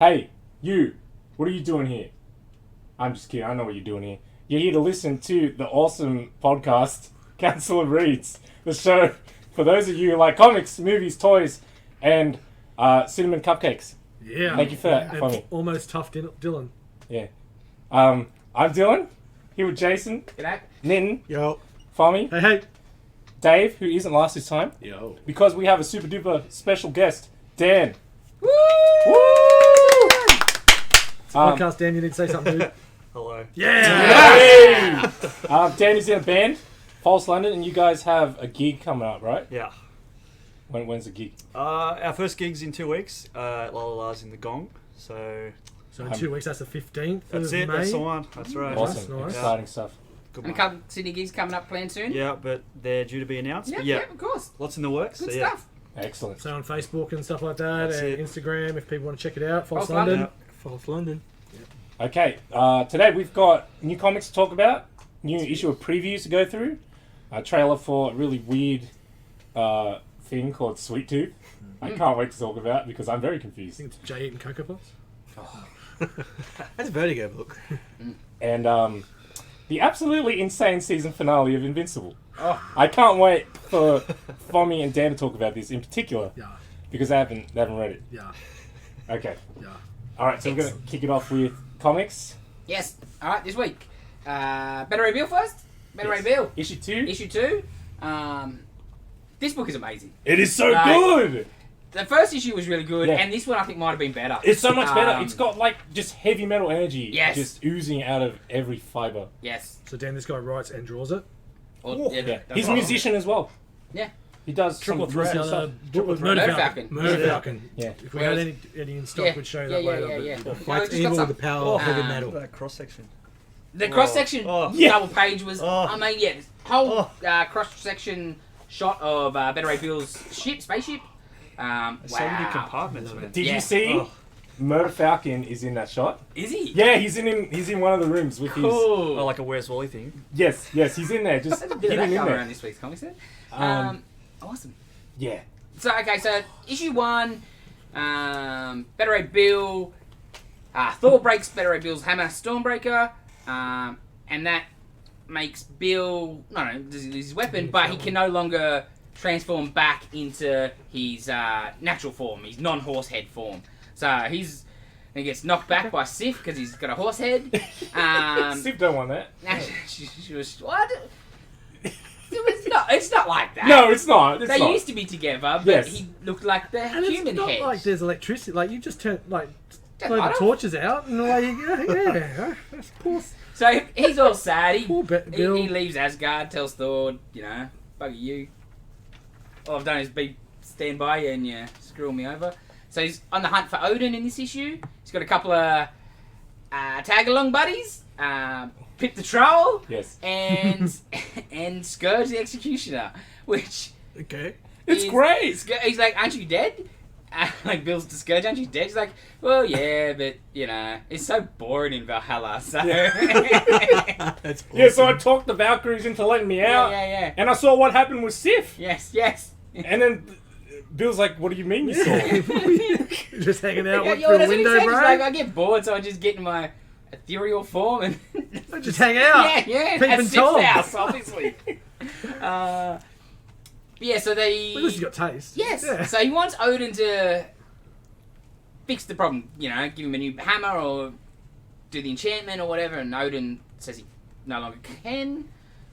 Hey, you, what are you doing here? I'm just kidding, I know what you're doing here. You're here to listen to the awesome podcast, Council of Reads, the show for those of you who like comics, movies, toys, and cinnamon cupcakes. Yeah. Thank you for that, And Fommy. almost tough Dylan. Yeah. I'm Dylan, here with Jason, G'day. Nitin, Yo. Fommy, Hey. Dave, who isn't last this time, Yo. because we have a super duper special guest, Dan. Woo! Woo! Podcast, Dan, you need to say something, dude. Hello. Yeah. Hey! Dan is in a band, False London, and you guys have a gig coming up, right? Yeah. When's the gig? Our first gig's in 2 weeks. Lala's in the Gong. So So in 2 weeks, that's the 15th that's of it. May. That's the one. That's right. Awesome, nice. exciting stuff. Good And a one. couple Sydney gigs coming up planned soon. Yeah, but they're due to be announced. Yeah, But yeah, of course. lots in the works. Good so yeah. stuff. Excellent. So on Facebook and stuff like that, That's and it. Instagram if people want to check it out. False False London. London. False London. Okay, today we've got new comics to talk about, new issue of previews to go through, a trailer for a really weird thing called Sweet Tooth. I can't wait to talk about because I'm very I confused. think it's Jay eating Cocoa Puffs. That's a Vertigo book. And the absolutely insane season finale of Invincible. Oh. I can't wait for Fommy and Dan to talk about this in particular Yeah. because they haven't read it. Yeah. Okay. Yeah. All right, so we're going to kick it off with comics. Yes. All right, this week. Better Reveal first. Better Yes. Reveal. Issue 2. Issue 2. This book is amazing. It is so Right. good! The first issue was really good, Yeah. and this one I think might have been better. It's so much better. Um, It's got like just heavy metal energy, Yes. just oozing out of every fiber. Yes. So Dan, this guy writes and draws it. Or, Yeah, that's he's a right. musician as well. Yeah. He does Triple some threat. really The other stuff. book with Murder Murder Falcon. Falcon. Murder Yeah. Falcon. Yeah. If we had any in stock, we'd show you that later. Yeah. but- Fights Fights evil with the power of heavy metal. That cross section. The cross section Yeah. double page was, I mean, yeah, this whole cross section shot of Better Ray Bill's spaceship. Wow. So many compartments, man. Did Yeah. you see? Oh. Murder Falcon is in that shot. Is he? Yeah, he's in one of the rooms with his. Cool. Oh, like a Where's Wally thing. Yes, he's in there, just There's a bit of hidden that in going there. around this week's comics then. Um, Awesome. Yeah. So, okay, so issue 1, Better Ray Bill, Thor breaks Better Ray Bill's hammer Stormbreaker, and that makes Bill, this is his weapon, but he can no longer transform back into his natural form, his non-horse head form. So he gets knocked back by Sif because he's got a horse head. Steve don't want that. She was, what? It's not like that. No, it's not. It's They not. used to be together, but Yes. he looked like the And human it's not head. like there's electricity. Like you just turn I blow the don't- torches out and like yeah, that's poor, So he's all sad. poor Bill. He leaves Asgard, tells Thor, bugger you. All I've done is stand by you and you screwing me over. So he's on the hunt for Odin in this issue. He's got a couple of tag-along buddies, Pip the Troll, Yes. and and Scourge the Executioner, which Okay. It's is- great. He's like, aren't you dead? Like Bill's to Scourge, aren't you dead? He's like, well, yeah, but it's so boring in Valhalla. So That's Yeah, so I talked the Valkyries into letting me out, yeah. and I saw what happened with Sif. Yes. And then Bill's like, "What do you mean you saw?" Just hanging out Yeah, through a that's what he window, said. bro. He's like, I get bored, so I just get in my ethereal form and Just hang out. yeah, Peep at and Sif's Tom. house, obviously. Yeah, so they. At least you got taste. Yes. Yeah. So he wants Odin to fix the problem. Give him a new hammer or do the enchantment or whatever. And Odin says he no longer can,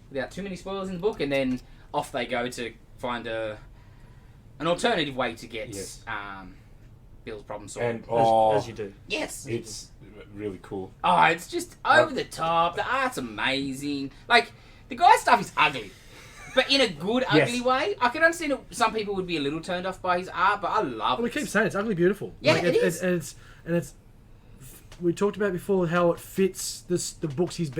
without too many spoilers in the book. And then off they go to find an alternative way to get Yes. Bill's problem solved. And As you do. Yes. it's really cool. Oh, it's just over the top. The art's amazing. Like, the guy's stuff is ugly. But in a good, Yes. ugly way. I can understand that some people would be a little turned off by his art, but I love Well, we it. keep saying it's ugly beautiful. Yeah, Like, it is. And it's. We talked about before how it fits the books he's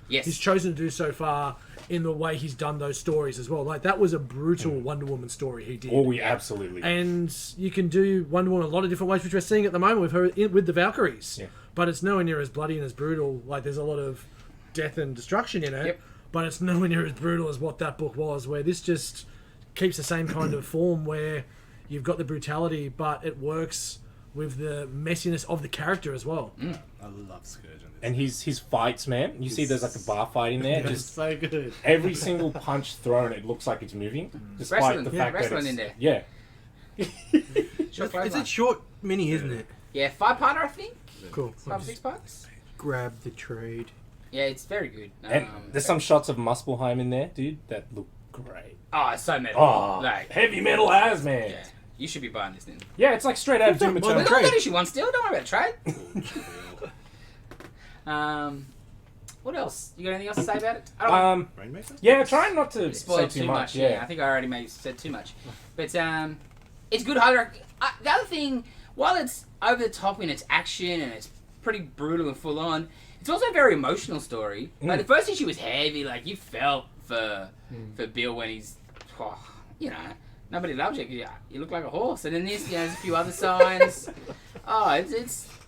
Yes. chosen to do so far in the way he's done those stories as well. Like that was a brutal Wonder Woman story he did. Oh, we absolutely. And you can do Wonder Woman a lot of different ways, which we're seeing at the moment with her with the Valkyries. Yeah. But it's nowhere near as bloody and as brutal. Like there's a lot of death and destruction in it. Yep. But it's nowhere near as brutal as what that book was, where this just keeps the same kind of form where you've got the brutality, but it works with the messiness of the character as well. I love Scourge on this. And his fights, man. You see, there's like a bar fight in there. It's Just so good. every single punch thrown, it looks like it's moving, despite Wrestling, the yeah, fact that wrestling it's in there. yeah. Short It's a short mini, isn't it? Yeah, 5-parter, I think. Cool. 5 or 6 parts. Grab the trade. Yeah, it's very good. And there's some shots of Muspelheim in there, dude, that look great. Oh, it's so metal. Oh, Like, heavy metal as, man. yeah, you should be buying this then. Yeah, it's like straight out of Doom Well, Eternal. We Trade. got issue 1 still. Don't worry about the trade. What else? You got anything else to say about it? I don't Rainmaker? Yeah, trying not to spoil say too much. Yeah, I think I already maybe said too much. But it's good. Highly the other thing, while it's over the top in its action and it's pretty brutal and full on, it's also a very emotional story. Like the first issue was heavy. Like you felt for Bill when he's, nobody loves you. You look like a horse. And in this, there's a few other signs.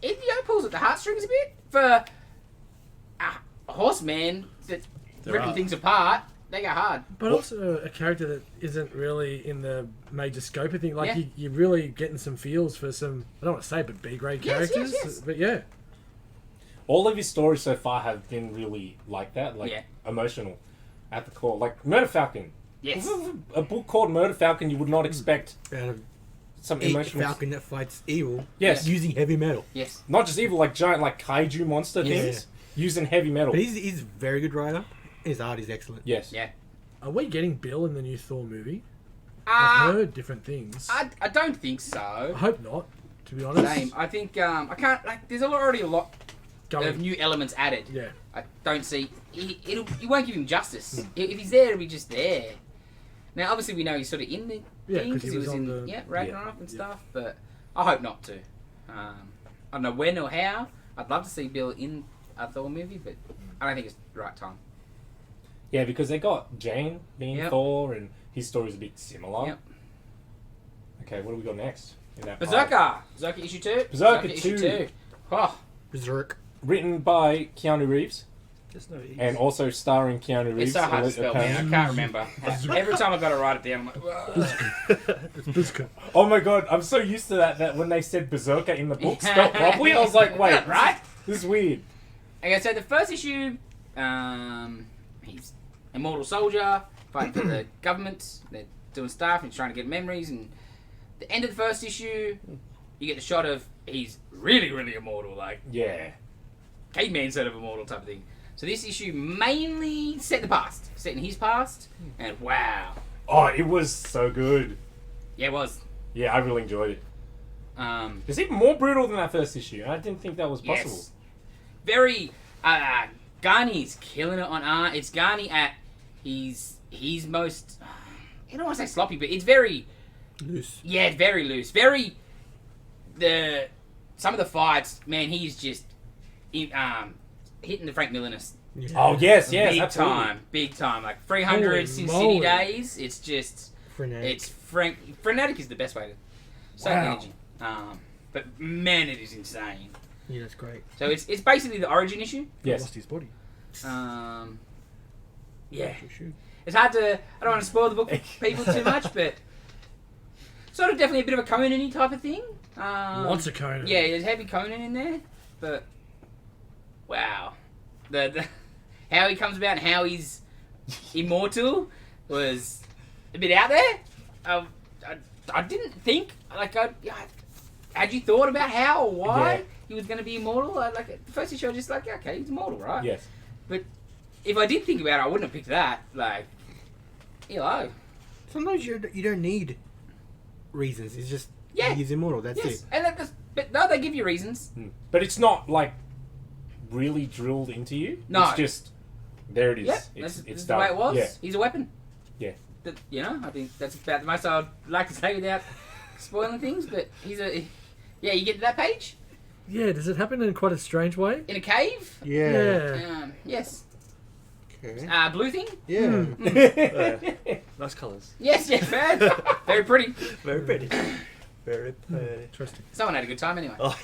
It pulls at the heartstrings a bit for a horseman that's ripping things apart. They go hard. But also a character that isn't really in the major scope of things. Like Yeah. you're really getting some feels for some, I don't want to say, but B-grade Yes, characters. yes. But yeah. All of his stories so far have been really like that, like emotional at the core. Like Murder Falcon. Yes. This is a book called Murder Falcon. You would not expect Out of some a emotional. falcon that fights evil. Yes. Using heavy metal. Yes. Not just evil, like giant, like kaiju monster Yes. things using heavy metal. But he's a very good writer. His art is excellent. Yes. Yeah. Are we getting Bill in the new Thor movie? Uh, I've heard different things. I don't think I so. hope not, to be honest. Same. I think I can't like. There's already a lot of Going, new elements added. yeah. I don't see. You won't give him justice. If he's there, it'll be just there. Now, obviously, we know he's sort of in the Yeah, thing 'cause he was on in the- Ragnarok and stuff. But I hope not to. I don't know when or how. I'd love to see Bill in a Thor movie, but I don't think it's the right time. Yeah, because they got Jane being Yep. Thor, and his story's a bit similar. Yep. Okay, what do we got next? In that Berserker! Berserker issue 2. Berserker issue 2. 2. Oh, Berserk. Written by Keanu Reeves, There's no E's. and also starring Keanu Reeves. it's so hard to spell, man. I can't remember. Every time I've got to write it down, I'm like, whoa. It's Berserker. Oh my god, I'm so used to that when they said Berserker in the book spelled properly, I was like, wait, Right? This is weird. Okay, so the first issue, he's a mortal soldier fighting for the government. They're doing stuff and he's trying to get memories. And the end of the first issue, you get the shot of he's really, really immortal, like Yeah. caveman sort of immortal type of thing. So this issue mainly set in the past, set in his past, and wow, Oh, it was so good. yeah, it was. Yeah, I really enjoyed it. It's even more brutal than that first issue. I didn't think that was possible. Yes. Very, Garni's killing it on art. It's Garni at his most, I don't want to say sloppy, but it's very, Loose. yeah, very loose. Very, some of the fights, man, he's just, hitting the Frank Miller-ness. Yeah. Oh, yes, big absolutely. big time. Like 300 Holy Sin moly. City days, it's just, Frenetic. it's frenetic is the best way to, so Wow. energy. But man, it is insane. Yeah, that's great. So it's basically the origin issue. Yes. Lost his body. Yeah. For sure. It's hard to, I don't want to spoil the book for people too much, but sort of definitely a bit of a Conan-y type of thing. Lots of Conan. Yeah, there's heavy Conan in there, but wow. The how he comes about and how he's immortal was a bit out there. I didn't think, had you thought about how or why Yeah. he was going to be immortal? Like, the first issue I was just like, okay, he's immortal, right? Yes. But if I did think about it, I wouldn't have picked that. Like, hello. Sometimes you don't need reasons. It's just Yeah. he's immortal. That's Yes, it. and but no, they give you reasons. But it's not, like, really drilled into you. No. It's just, there it is. Yep, It's that's the done. way it was. Yeah. He's a weapon. Yeah. But, I think that's about the most I'd like to say without spoiling things. But you get to that page Yeah, does it happen in quite a strange way? in a cave. Yeah. Yes. Okay. Blue thing. Yeah. Nice colours. Yes, man. Very pretty. Very pretty. Very pretty. Interesting. Someone had a good time anyway. Oh.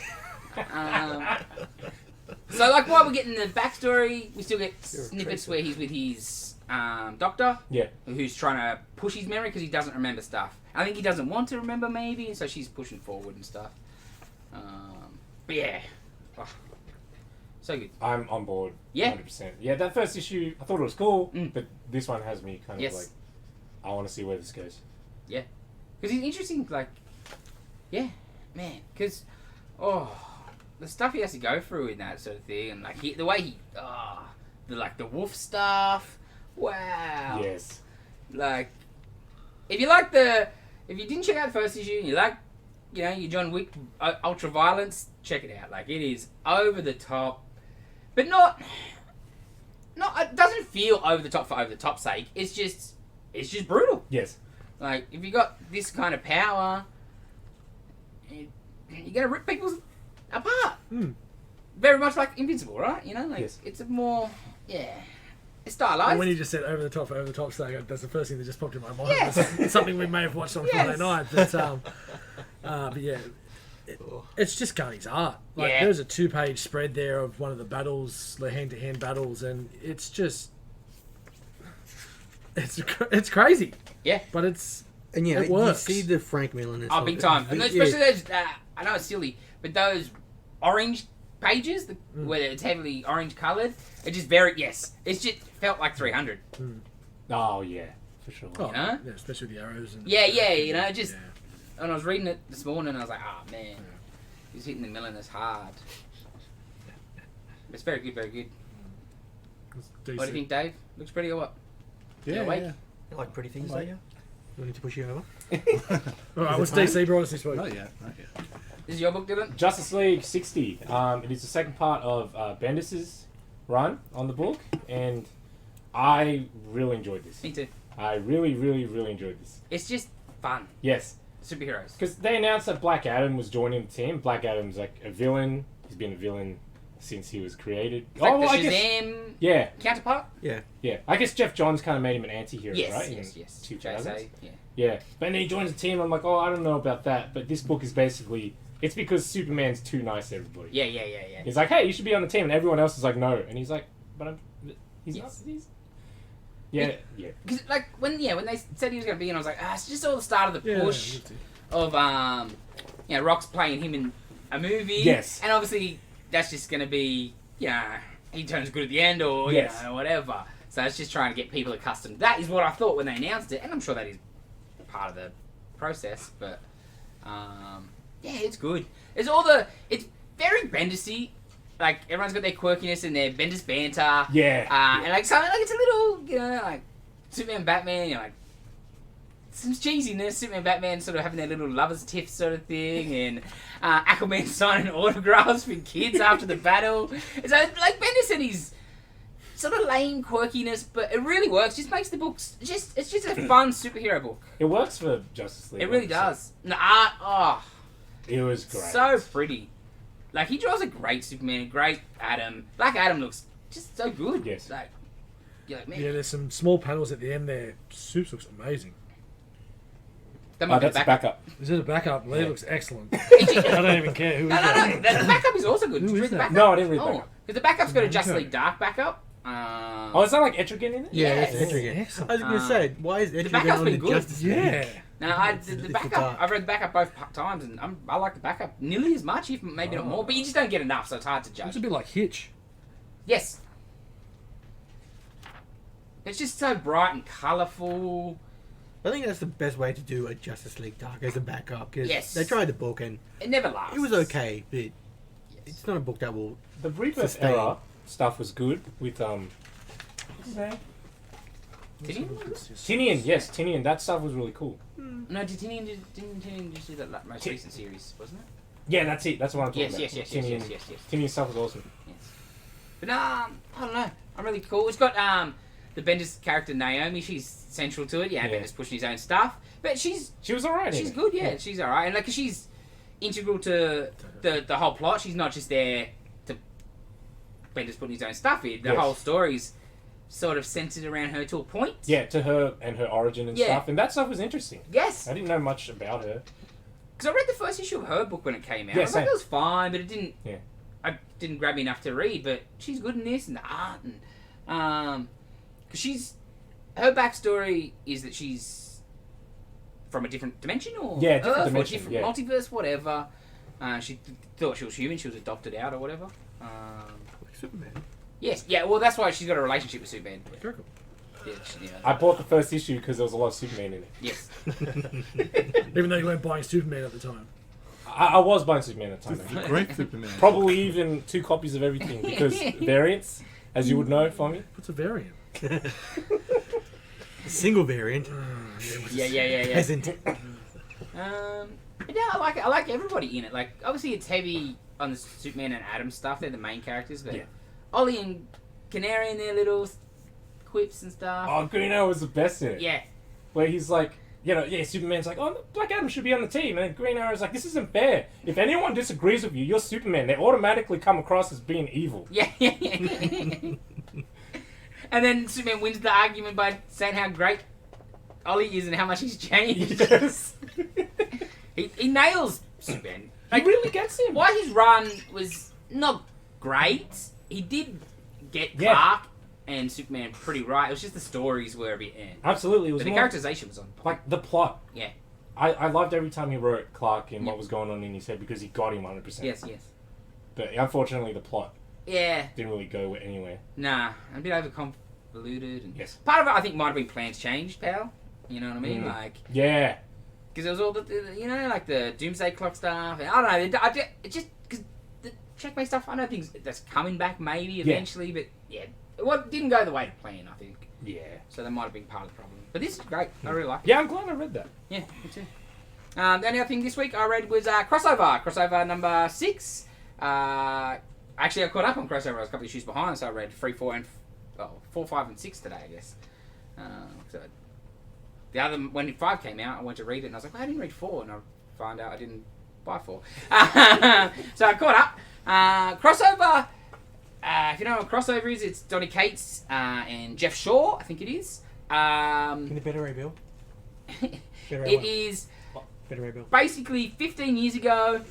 So, like, while we're getting the backstory, we still get snippets where he's with his doctor, Yeah. who's trying to push his memory because he doesn't remember stuff. I think he doesn't want to remember, maybe, so she's pushing forward and stuff. But yeah, oh, so good. I'm on board. Yeah. 100%. Yeah, that first issue, I thought it was cool, Mm. but this one has me kind of Yes. like, I want to see where this goes. Yeah, because it's interesting. Like, yeah, man, because the stuff he has to go through in that sort of thing, and like the way he the wolf stuff. Wow. Yes. Like, if you didn't check out the first issue and you like, your John Wick ultra violence, check it out. Like, it is over the top, but not. It doesn't feel over the top for over the top's sake. It's just brutal. Yes. Like, if you got this kind of power, you're gonna rip people apart. Mm. Very much like Invincible, right? Like Yes. it's a more, it's stylized. And when you just said over the top for over the top sake, that's the first thing that just popped in my mind. Yes. It's something we may have watched on Friday Yes. night. But yeah, it's just Carney's art. Like, Yeah. there's a 2-page spread there of one of the battles, the hand-to-hand battles, and it's just it's crazy. Yeah. But it's And yeah, It works. you see the Frank Miller in this. Oh, big time. And Yeah. especially those, I know it's silly, but those orange pages, where it's heavily orange coloured, it just it just felt like 300. Oh, yeah, for sure. oh, know? yeah, especially with the arrows and Yeah, just, yeah. when I was reading it this morning, I was like, oh man, he's hitting the Milliners hard. It's very good, very good. It's What do you decent. think, Dave? Looks pretty or what? Yeah, awake? yeah. You like pretty things, Like- don't you? You need to push you over. All right, Is what's it time? DC brought us this week? Not yet. Not yet. This is your book, Dylan? Justice League 60. It is the second part of Bendis's run on the book, and I really enjoyed this. Me too. I really, really, really enjoyed this. It's just fun. Yes. Superheroes. Because they announced that Black Adam was joining the team. Black Adam's like a villain. He's been a villain since he was created. It's like the I guess, Shazam yeah, counterpart? Yeah. yeah. I guess Jeff Johns kind of made him an anti-hero, Yes, right? yes, in yes. 2000s. JSA, yeah. Yeah. But then he joins the team. I'm like, I don't know about that. But this book is basically, it's because Superman's too nice to everybody. Yeah. He's like, hey, you should be on the team. And everyone else is like, no. And he's like, but he's Yes. not. Yeah, yeah. Because, like, when they said he was going to be in, I was like, it's just all the start of the Yeah, push me too. of, Rock's playing him in a movie. Yes. And obviously, that's just going to be, he turns good at the end or, Yes. whatever. So it's just trying to get people accustomed. That is what I thought when they announced it. And I'm sure that is part of the process. But, it's good. It's very Bendis-y. Like, everyone's got their quirkiness and their Bendis banter. Yeah. And like something like it's a little, like Superman, Batman, like some cheesiness. Superman, Batman sort of having their little lovers' tiff sort of thing, and Aquaman signing autographs for kids after the battle. So like Bendis and his sort of lame quirkiness, but it really works. Just makes the books it's just a fun superhero book. It works for Justice League. It really 100%. does. And the art, It was great. so pretty. Like, he draws a great Superman, a great Adam. Black Adam looks just so good. Yes. Like, you're like, man. Yeah, there's some small panels at the end there. Soups looks amazing. That might be That's a a backup. Is it a backup? Lee Yeah. looks excellent. No, I don't even care who is no. that. The backup is also good. Did Who you is read the that? backup? No, I didn't read the backup. Because the backup's got a Justice Okay. League Dark backup. Oh, is that like Etrigan in it? Yeah, Yes. it's Etrigan. Excellent. I was going to say, why is Etrigan backup's on been the good. Justice League? Yeah. No, the it's backup. dark. I've read the backup both times, and I like the backup nearly as much, if maybe not more. But you just don't get enough, so it's hard to It's judge. a bit like Hitch. Yes. It's just so bright and colourful. I think that's the best way to do a Justice League Dark as a backup. Because Yes. they tried the book and It never lasts. it was okay, but Yes. it's not a book that will. The Rebirth Sustain. era stuff was good with what's his name? Tinian, yes, Tinian. That stuff was really cool. No, didn't Tinian just do that most recent series, wasn't it? Yeah, that's it. That's what I'm talking Yes, about. yes. Tinian stuff was awesome. Yes. But I don't know. I'm really cool. It's got the Bendis character Naomi. She's central to it. Yeah, Yeah. Bendis pushing his own stuff, but She was alright. she's good. Yeah, she's alright, and like she's integral to the whole plot. She's not just there to Bendis putting his own stuff in. The Yes. whole story's sort of centered around her to a point. Yeah, to her and her origin and Yeah. stuff, and that stuff was interesting. Yes. I didn't know much about her. Because I read the first issue of her book when it came out. Yeah, I was like, same. it was fine, but it didn't. Yeah. I didn't grab me enough to read. But she's good in this and the art and because her backstory is that she's from a different dimension or Yeah, different Earth dimension, or different yeah. multiverse, whatever. She thought she was human. She was adopted out or whatever. Like Superman. Yes, yeah. Well, that's why she's got a relationship with Superman. Very cool. Yeah, I bought the first issue because there was a lot of Superman in it. yes. Even though you weren't buying Superman at the time. I was buying Superman at the time. Great Superman. Probably even 2 copies of everything because variants, as you would know, for me. What's a variant? Single variant. Yeah. Peasant. But yeah, I like everybody in it. Like, obviously, it's heavy on the Superman and Adam stuff. They're the main characters, but Yeah. Ollie and Canary and their little quips and stuff. Oh, Green Arrow was the best in it. Yeah, Where he's like, Superman's like, oh, Black Adam should be on the team. And then Green Arrow's like, this isn't fair. If anyone disagrees with you, you're Superman. They automatically come across as being evil. yeah. And then Superman wins the argument by saying how great Ollie is and how much he's changed. Yes. He nails Superman. He really gets him. Why his run was not great, he did get Yeah. Clark and Superman pretty right. It was just the stories were a bit Absolutely. It was But the more characterization was on point. like the plot. Yeah. I loved every time he wrote Clark and Yep. what was going on in his head because he got him 100%. Yes. But unfortunately, the plot Yeah. didn't really go anywhere. Nah. A bit overconvoluted. And Yes. part of it, I think, might have been plans changed, pal. You know what I mean? Mm. Like, Yeah. because there was all the, like the Doomsday Clock stuff. And I don't know. It just because the Checkmate stuff. I know things that's coming back maybe eventually, but yeah, it didn't go the way to plan. I think. Yeah. So that might have been part of the problem. But this is great. I really like it. Yeah, I'm glad I read that. Yeah, me too. The only other thing this week I read was Crossover number 6. Actually, I caught up on Crossover. I was a couple of issues behind, so I read 3, 4, and 4, 5, and 6 today, I guess. So the other when 5 came out, I went to read it, and I was like, well, I didn't read 4, and I found out I didn't buy 4. So I caught up. Crossover. If you know what Crossover is, it's Donny Cates and Jeff Shaw, I think it is. Can the Better Ray Bill? It is Better Ray Bill. basically 15 years ago.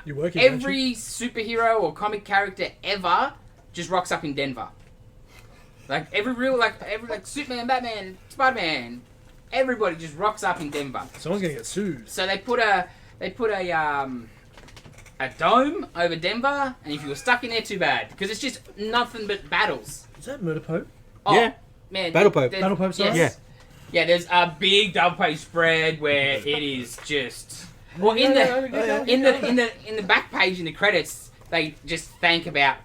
You're working, aren't Every superhero or comic character ever just rocks up in Denver. Like every Superman, Batman, Spider-Man, everybody just rocks up in Denver. Someone's gonna get sued. So they put a dome over Denver, and if you were stuck in there, too bad, because it's just nothing but battles. Is that Murder Pope? Oh, Yeah. man, Battle Pope. there's- Battle Pope, sorry? yes. Yeah, there's a big double page spread where it is just in the back page in the credits they just thank about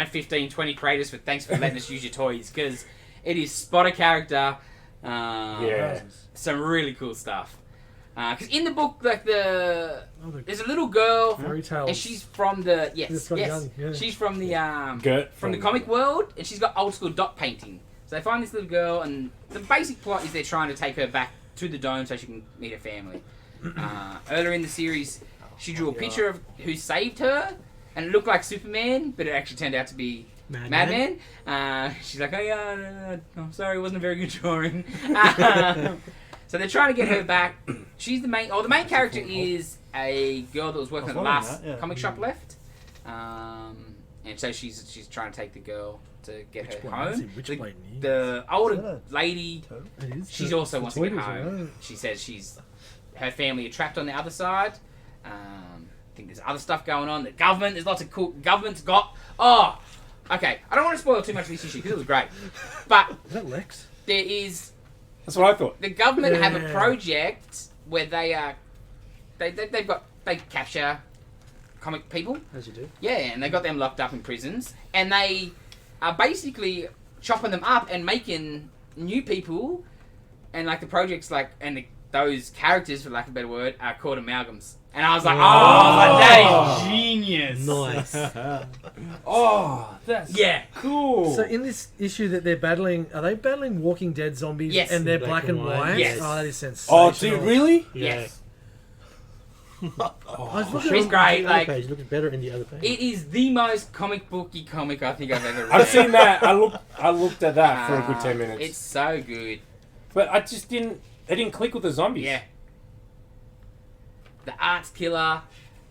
15, 20 creators for thanks for letting us use your toys because it is spot a character. Yeah. Some really cool stuff. Because in the book, like there's a little girl, Fairy tales. and she's from the It's got young, yeah. she's from the Gert from the comic world, and she's got old school dot painting. So they find this little girl, and the basic plot is they're trying to take her back to the dome so she can meet her family. Earlier in the series, she drew a picture of who saved her, and it looked like Superman, but it actually turned out to be Madman. She's like, oh yeah, I'm sorry, it wasn't a very good drawing. So they're trying to get her back. She's the main character is a girl that was working at the last comic shop left. And so she's trying to take the girl to get her home. The older lady, she also wants to get home. She says her family are trapped on the other side. I think there's other stuff going on. The government, there's lots of cool. Government's got. Oh, okay. I don't want to spoil too much of this issue because it was great. But Is that Lex? there is. That's what I thought. The government have a project where they capture comic people. As you do. Yeah, and they got them locked up in prisons, and they are basically chopping them up and making new people, and like the projects those characters, for lack of a better word, are called amalgams. And I was like, that is genius. Nice. Oh, that's cool. So in this issue that they're battling, are they battling Walking Dead zombies? Yes. And they're black and white? Yes. Oh, that is sensational. Oh, dude, really? Yes. I was looking It's at great. The other Like, page looks better in the other page. it is the most comic booky comic I think I've ever read. I've seen that. I looked at that for a good 10 minutes. It's so good. But I just didn't. They didn't click with the zombies. Yeah. The art's killer.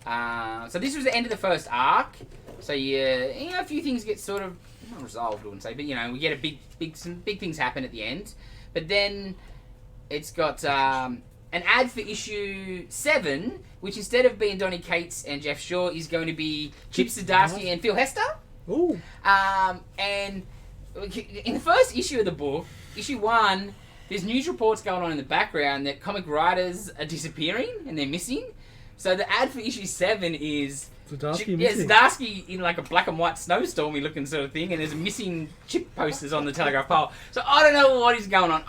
So this was the end of the first arc. So a few things get sort of not resolved, I wouldn't say, but we get some big things happen at the end. But then it's got an ad for issue 7, which instead of being Donny Cates and Jeff Shaw is going to be Chip Zdarsky and Phil Hester. Ooh. And in the first issue of the book, issue 1, there's news reports going on in the background that comic writers are disappearing and they're missing. So the ad for issue 7 is Zdarsky in like a black and white snowstormy looking sort of thing, and there's missing Chip posters on the telegraph pole. So I don't know what is going on.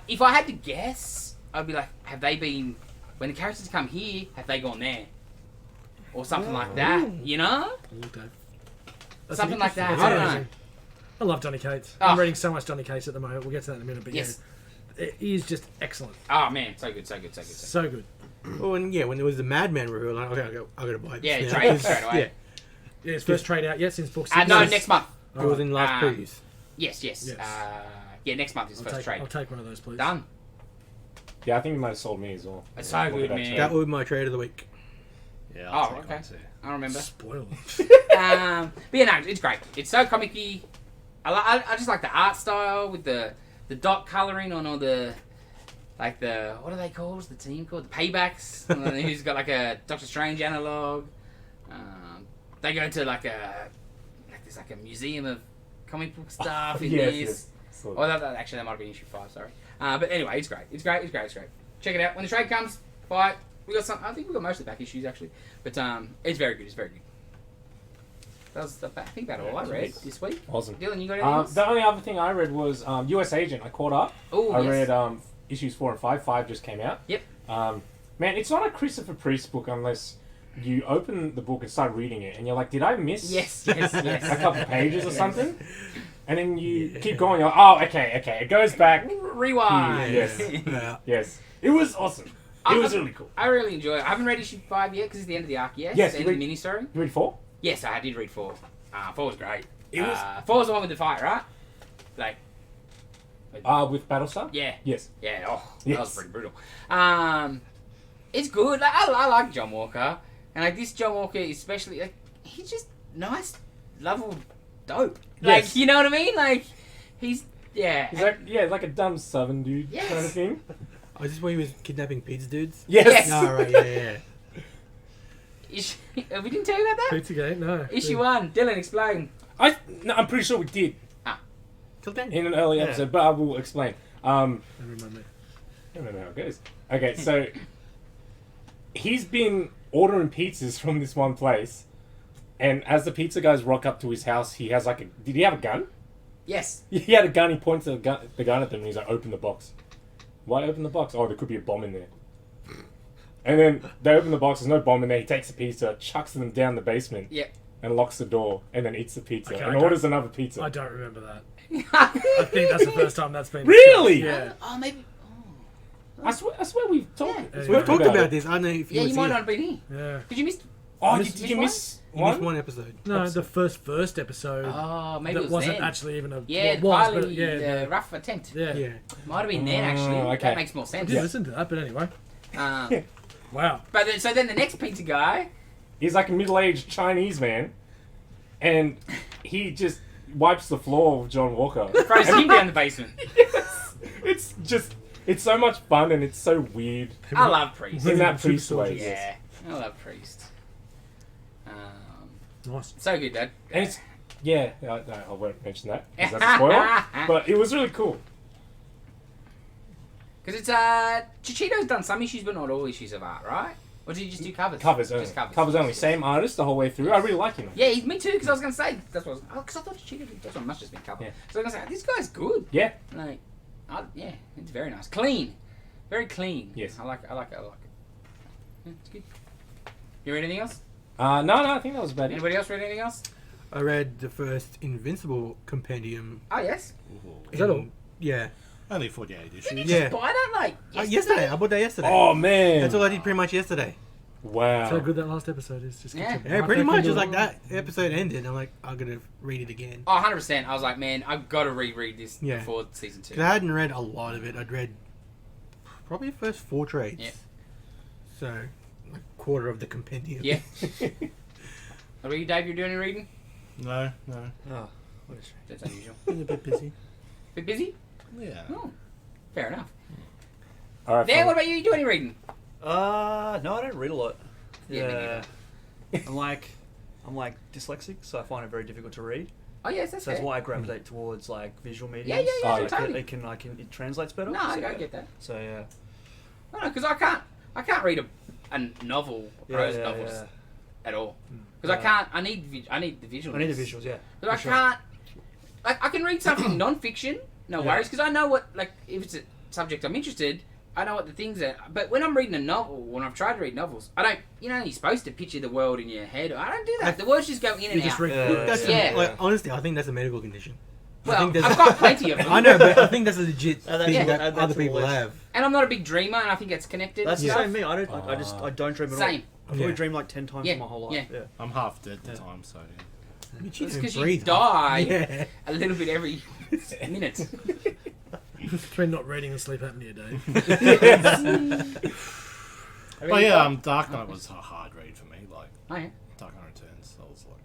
If I had to guess, I'd be like, have they been, when the characters come here, have they gone there? Or something like that, you know? Something like that. I don't know. I love Donny Cates. Oh. I'm reading so much Donny Cates at the moment. We'll get to that in a minute. But Yes. yeah, he is just excellent. Oh man, so good. So good. Well, and yeah, when there was the Madman reveal, like, okay, I gotta buy this. Yeah, now. trade straight away. Yeah, his first trade out yet since book 6. No, next month. Yeah, it was in last previews. Yes. Yes. Yeah, next month is I'll first take, trade. I'll take one of those, please. Done. Yeah, I think you might have sold me as well. It's so Look good, at that man. trade. That was my trade of the week. Yeah. Oh, I'll take okay. one too. I remember. Spoiler. But yeah, no, it's great. It's so comic-y. I just like the art style with the dot colouring on all the, like the, what are they called? What's the team called? The Paybacks. Who's got like a Doctor Strange analog. They go to there's like a museum of comic book stuff in Yes, this. yes. So- Oh, actually, that might have been issue 5, sorry. But anyway, it's great. It's great. Check it out. When the trade comes, buy it. We got some. I think we got most of the back issues actually, but it's very good. It's very good. That was, I think, about all I read this week. Awesome. Dylan, you got anything else? The only other thing I read was US Agent. I caught up. Oh, I yes. read issues 4 and 5. 5 just came out. Yep. Man, it's not a Christopher Priest book unless you open the book and start reading it, and you're like, did I miss Yes. a couple pages or something? And then you keep going. You're like, oh, okay. It goes back. Rewind. Yes. Yeah. Yes. It was awesome. It was really cool. I really enjoy it. I haven't read issue 5 yet because it's the end of the arc. Yes. Yes, It's the end of the mini-story. You read 4? Yes, I did read 4. 4 was great. It was- 4 was the one with the fight, right? Like. With Battlestar? Yeah. Yes. Yeah. Oh, Yes. that was pretty brutal. It's good. Like, I like John Walker, and like this John Walker, especially, like he's just nice, level, dope. Like Yes. you know what I mean? Like he's yeah. He's like a dumb southern dude Yes. kind of thing. Oh, is this where he was kidnapping pizza dudes? Yes. No, right, yeah. We didn't tell you about that. Pizza Gate, no. Issue 1. Dylan, explain. I'm pretty sure we did Till then. in an early Yeah. episode, but I will explain. Don't remind me. I don't know how it goes. Okay, so he's been ordering pizzas from this one place, and as the pizza guys rock up to his house, he has like a. Did he have a gun? Yes. He had a gun. He points the gun at them, and he's like, "Open the box." Why open the box? Oh, there could be a bomb in there. And then they open the box. There's no bomb in there. He takes the pizza, chucks them down the basement, Yep. and locks the door, and then eats the pizza Okay, and I orders another pizza. I don't remember that. I think that's the first time that's been Really? discussed. Yeah. Oh, maybe. I swear we've talked. Yeah. spoke We've talked about it. this. I don't know if you Yeah, was you might here. not have been here. Yeah. Did you miss? Oh, Miss- did you miss You one? missed one episode. No, the first episode. Oh, maybe it that was wasn't then. actually even a. Yeah, well, the it was, pilot, but yeah, the rough attempt. yeah. Yeah. Might have been then actually. okay. That makes more I sense. did listen to that, but anyway. Um, Wow. but then, so then the next pizza guy. He's like a middle-aged Chinese man, and he just wipes the floor with John Walker. Throws him down the basement. Yes. It's so much fun and it's so weird. I love Priest. In that Super Priest way. soldiers. Yeah, I love Priest. Nice. So good, Dad. And it's I won't mention that because that's a spoiler. But it was really cool. Because it's Chichito's done some issues, but not all issues of art, right? Or did he just do covers? Covers only. Just covers. Covers only. Same artist the whole way through. I really like him. Yeah, me too. Because I was gonna say that's what. Because I thought Chichito did. That's what must have been cover. Yeah. So I was gonna say this guy's good. Yeah. Like, yeah, it's very nice, clean, very clean. Yes. I like it. Yeah, it's good. You read anything else? No, I think that was about it. Anybody else read anything else? I read the first Invincible compendium. Oh yes. Is that all? Yeah. Only 48 issues. Did you Yeah. just buy that like Yesterday. I bought that yesterday. Oh man. That's all I did pretty much yesterday. Wow. So good that last episode is. Just Yeah. keeps it Yeah, right pretty back much. into It's the- like that episode ended. I'm like, I'm going to read it again. Oh, 100%. I was like, man, I've got to reread this Yeah. before season 2. Because I hadn't read a lot of it. I'd read probably the first 4 trades. Yeah. So, like quarter of the compendium. Yeah. What about you, Dave? You're doing any reading? No. Oh, what is That's unusual. Been a bit busy. Bit busy? Yeah. Oh, fair enough. All right. Dan, fine. what about you? You do any reading? No, I don't read a lot. Yeah, me I'm like dyslexic, so I find it very difficult to read. Oh yes, that's So that's fair. why I gravitate towards like visual mediums. Yeah, Oh, So totally. it translates better. No, so, I get that. So yeah. No, because I can't read a novel, prose novels yeah. at all. Because I can't. I need the visuals. I need the visuals, yeah. Because I for sure. can't. Like I can read something non-fiction, no Yeah. worries, because I know what if it's a subject I'm interested, I know what the things are. But when I'm reading a novel, when I've tried to read novels, I don't. You're supposed to picture the world in your head. I don't do that. The words just go in You and just out. read. Yeah. That's Yeah. like, honestly, I think that's a medical condition. I Well, think there's I've got plenty of them. I know, but I think that's a legit that's- thing yeah, that that's other a people list. have. And I'm not a big dreamer, and I think it's connected. That's and the stuff. same me. I don't dream at all. Same. I've probably Yeah. dreamed like 10 times Yeah, in my whole life. yeah. Yeah. I'm half dead at the time, so yeah. You It's even because you breathe, huh? die Yeah. a little bit every minute. Between not reading and sleep apnea, Dave. But yeah, Dark Knight was a hard read for me. Like Oh, yeah. Dark Knight Returns, I was like,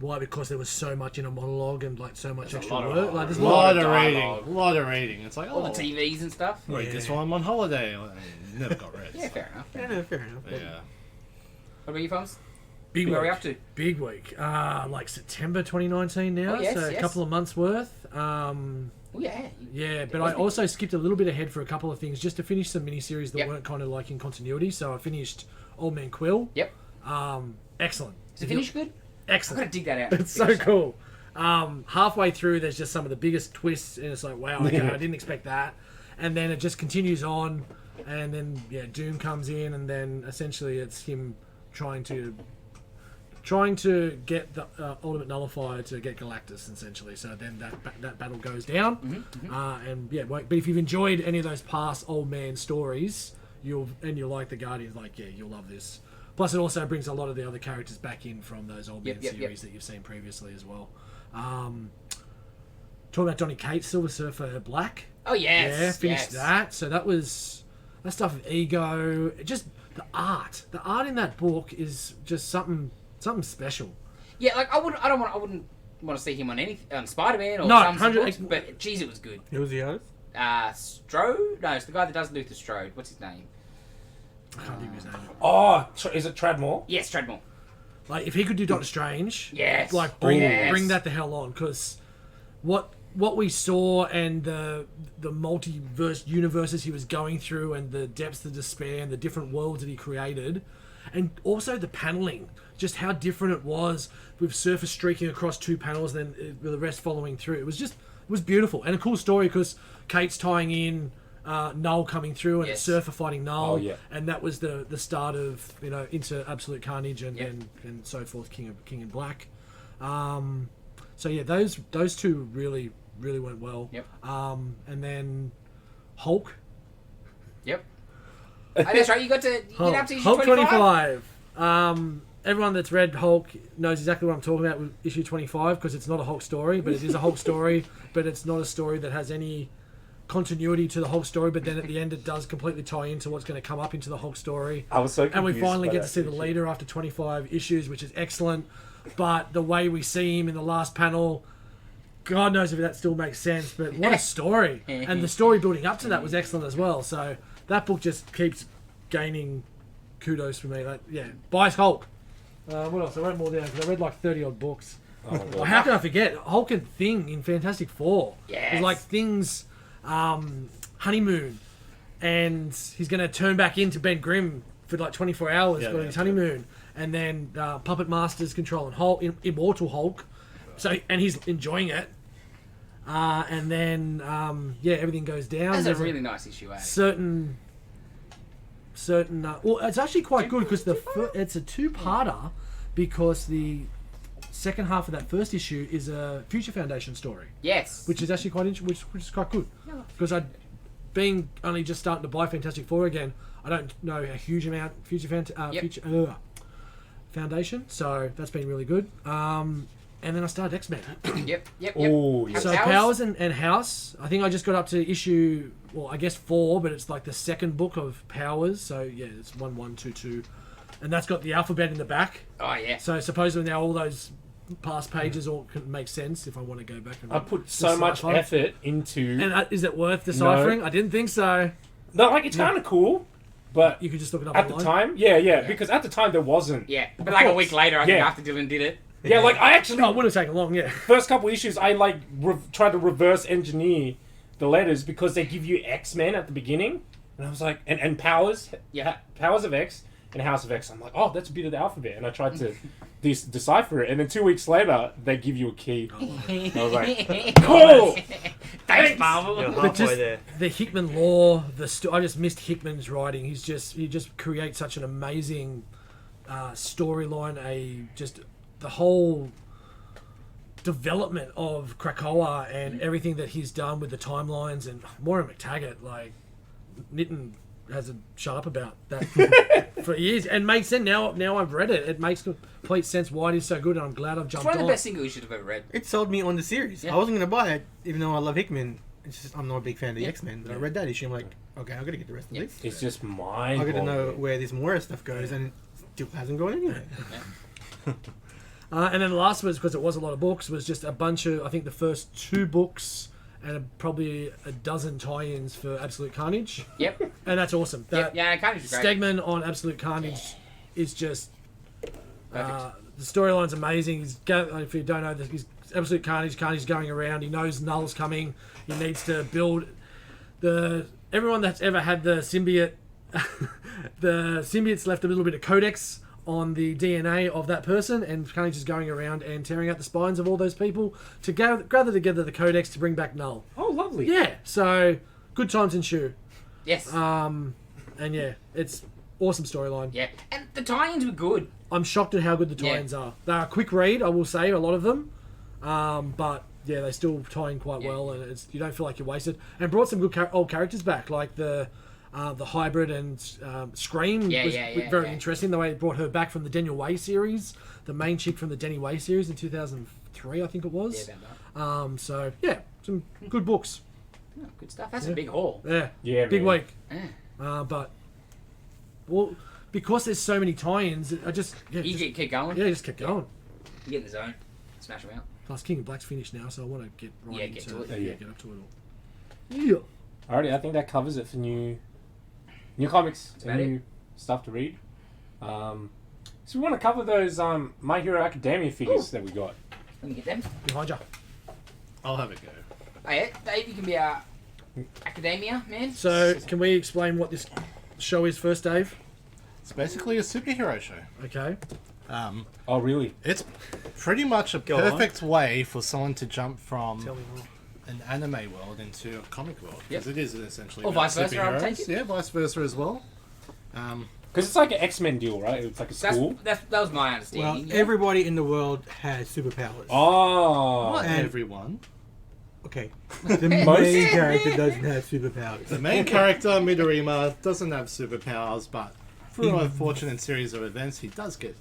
Why? Because there was so much in a monologue and like so much There's a extra lot of- work. Like there's a a lot lot. of dialogue. reading, a lot of reading. It's like, All oh, the TVs and stuff. read this Yeah. while I'm on holiday. And never got read. Yeah, fair enough. Yeah, no, fair enough. But yeah. What about you, Fums? Big Where are week. we up to? Big week. Like September 2019 now, Oh, yes, so a yes. couple of months worth. Oh, yeah. Yeah, but I Wasn't it? also skipped a little bit ahead for a couple of things just to finish some miniseries that Yep. weren't kind of like in continuity. So I finished Old Man Quill. Yep. Excellent. Is it finished good? I'm Excellent. going to dig that out. It's so cool. Halfway through, there's just some of the biggest twists, and it's like, wow, okay, I didn't expect that. And then it just continues on, and then Doom comes in, and then essentially it's him trying to get the Ultimate Nullifier to get Galactus, essentially. So then that battle goes down, but if you've enjoyed any of those past Old Man stories, you like the Guardians, you'll love this. Plus, it also brings a lot of the other characters back in from those Old Man series that you've seen previously as well. Talking about Donny Cates, Silver Surfer Black. Oh, yes. Yeah, finished yes. that. So that stuff of Ego. Just the art. The art in that book is just something special. Yeah, like I wouldn't want to see him on Spider-Man or No, some 100 books, but geez, it was good. Who was the artist? Strode? No, it's the guy that does Luther Strode. What's his name? I can't think of his name. Oh, is it Tradmore? Yes, Treadmill. Like, if he could do Doctor Strange, Yes. like Yes. bring that the hell on, because what we saw and the multiverse universes he was going through and the depths of despair and the different worlds that he created, and also the paneling, just how different it was with Surfer streaking across two panels and then the rest following through. It was beautiful and a cool story because Kate's tying in Null coming through and Yes. Surfer fighting Null, Oh, yeah. and that was the start of into Absolute Carnage and, Yep. and so forth, King in Black. So yeah, those two really went well. Yep. And then Hulk. Yep. Oh, that's right. You get up to issue Hulk 25. 25. Everyone that's read Hulk knows exactly what I'm talking about with issue 25 because it's not a Hulk story, but it is a Hulk story, but it's not a story that has any continuity to the Hulk story, but then at the end it does completely tie into what's going to come up into the Hulk story. I was so confused. And we finally by get that to see the issue. leader after 25 issues, which is excellent. But the way we see him in the last panel, God knows if that still makes sense, but what a story. And the story building up to that was excellent as well. So that book just keeps gaining kudos for me. Buy Hulk. What else? I wrote more down because I read like 30 odd books. Oh, my Well, God. how can I forget? Hulk and Thing in Fantastic Four. Yes. It's like Thing's honeymoon. And he's going to turn back into Ben Grimm for like 24 hours Yeah, for yeah, his honeymoon. And then Puppet Master's controlling Hulk, Immortal Hulk. And he's enjoying it. And then, everything goes down. That's a There's really nice issue, eh? certain well, it's actually quite good because it's a two-parter because the second half of that first issue is a Future Foundation story, Yes. which is actually quite which is quite good because being only just starting to buy Fantastic Four again, I don't know a huge amount Future Foundation, so that's been really good. And then I started X-Men. Yep. Oh, yeah. So Powers and House, I think I just got up to issue, well, I guess 4, but it's like the second book of Powers. So yeah, it's 1, 1, 2, 2, and that's got the alphabet in the back. Oh, yeah. So supposedly now all those past pages all can make sense if I want to go back and I put so much decipher. effort into. And is it worth deciphering? No. I didn't think so. No, like it's kind of cool, but You could just look it up at the online. time, yeah, because at the time there wasn't. Yeah, but like a week later, I think Yeah. after Dylan did it. Yeah, like I actually No, it wouldn't have taken long. Yeah. first couple issues I like tried to reverse engineer the letters because they give you X-Men at the beginning, and I was like, and powers, powers of X and House of X. I'm like, oh, that's a bit of the alphabet, and I tried to decipher it, and then 2 weeks later they give you a key. I was like, cool. Thanks, Marvel. You're But halfway just there. the Hickman lore, I just missed Hickman's writing. He just creates such an amazing storyline. Just the whole development of Krakoa and everything that he's done with the timelines, and Moira McTaggart, like Nitin hasn't shut up about that for years, and makes sense now. Now I've read it; it makes complete sense why it is so good, and I'm glad I've It's jumped one of on. the best single issues I've ever read. It sold me on the series. Yeah. I wasn't going to buy it, even though I love Hickman. It's just I'm not a big fan of the X-Men, but I read that issue. I'm like, okay, I got to get the rest of Yeah. this. It's just I mind. got to know where this Moira stuff goes, and it still hasn't gone anywhere. And then the last was, because it was a lot of books, was just a bunch of, I think the first 2 books and probably a dozen tie-ins for Absolute Carnage. Yep. And that's awesome. That Yeah, kind of great. Stegman on Absolute Carnage is just... Perfect. the storyline's amazing. If you don't know, he's Absolute Carnage. Carnage's going around. He knows Null's coming. He needs to build... Everyone that's ever had the symbiote... the symbiote's left a little bit of codex on the DNA of that person, and Carnage is going around and tearing out the spines of all those people to gather together the codex to bring back Null. Oh, lovely. Yeah, so good times ensue. Yes. And yeah, it's awesome storyline. Yeah, and the tie-ins were good. I'm shocked at how good the tie-ins are. They're a quick read, I will say, a lot of them, but yeah, they still tie in quite well, and you don't feel like you're wasted. And brought some good old characters back, like the hybrid and Scream was very interesting. The way it brought her back from the Daniel Way series, the main chick from the Danny Way series in 2003, I think it was. Yeah, about that. So yeah, some good books. Oh, good stuff. That's a big haul. Yeah, big man. week. But well, because there's so many tie-ins, I just Keep going. just kept going. You get in the zone. Smash them out. Plus, King of Black's finished now, so I want to get right get into to it. it. Get up to it all. Yeah. Alrighty, I think that covers it for new comics about and new stuff to read. So we want to cover those My Hero Academia figures that we got. Let me get them. Behind you. I'll have a go. Oh yeah, Dave, you can be our academia man. So, can we explain what this show is first, Dave? It's basically a superhero show. Okay. Oh, really? It's pretty much a Go on. perfect way for someone to jump from Tell me more. an anime world into a comic world, because Yep. it is essentially Or about vice versa, I would take superheroes. it. Yeah, vice versa as well. Because it's like an X-Men deal, right? It's like a school. That was my Well, understanding. yeah. everybody in the world has superpowers. Oh. Not And- everyone. Okay. The Most- main character doesn't have superpowers. The main character, Midorima, doesn't have superpowers, but through a fortunate series of events, he does get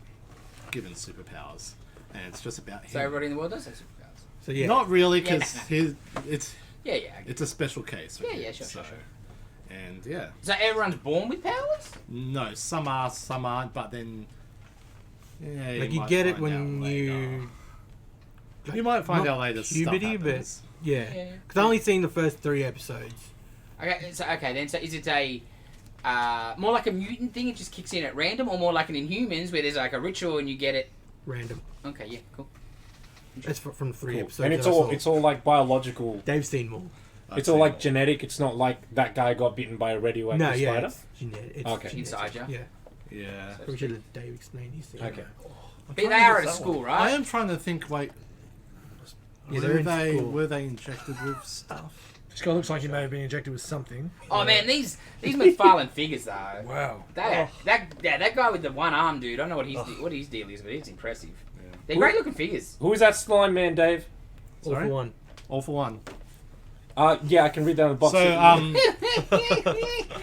given superpowers, and it's just about him. So everybody in the world does have superpowers. So yeah. Not really, Yeah, because it's Yeah, yeah. it's a special case. for Yeah, him, yeah, sure. And yeah, So everyone's born with powers? no, some are, some aren't, but then yeah, Like you might get it find when out later. you. You might find not out later. puberty, stuff but happens. yeah. Yeah. Because I only seen the first 3 episodes. Okay, so is it a more like a mutant thing? It just kicks in at random, or more like an Inhumans where there's like a ritual and you get it? Random. Okay, yeah, cool. That's from 3 Cool. episodes. And it's that I all saw. it's all like biological. Dave's seen more. It's all like genetic. It's not like that guy got bitten by a radioactive No, yeah. spider. It's genetic. It's Okay. genetic. Inside ya? Yeah. Yeah. Pretty sure that Dave explained his thing. Okay. But they are at a school, I right? am trying to think. Wait, Yeah, they're in school. were they injected with stuff? This guy looks like he may have been injected with something. Oh man, these McFarlane figures though. Wow. That guy with the one arm, dude. I don't know what his deal is, but it's impressive. They're great looking figures. Who is that slime man, Dave? All Sorry? for one. All for one. Yeah, I can read that on the box.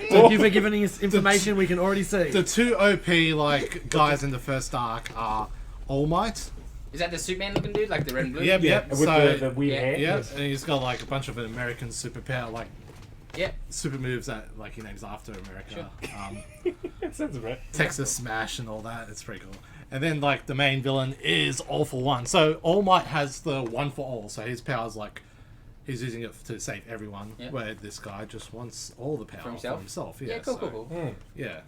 Thank you for giving us information we can already see. The 2 OP like guys in the first arc are All Might. Is that the Superman looking dude, like the red and blue? Yep, yep. with So the weird yeah. hair. yeah, and he's got like a bunch of American superpower, like Yep. super moves that like he names after America. That sounds right. Texas Smash and all that. It's pretty cool. And then like the main villain is All for One. So All Might has the one for all. So his powers like he's using it to save everyone. Yeah. Where this guy just wants all the power for himself. Yeah, cool. Yeah,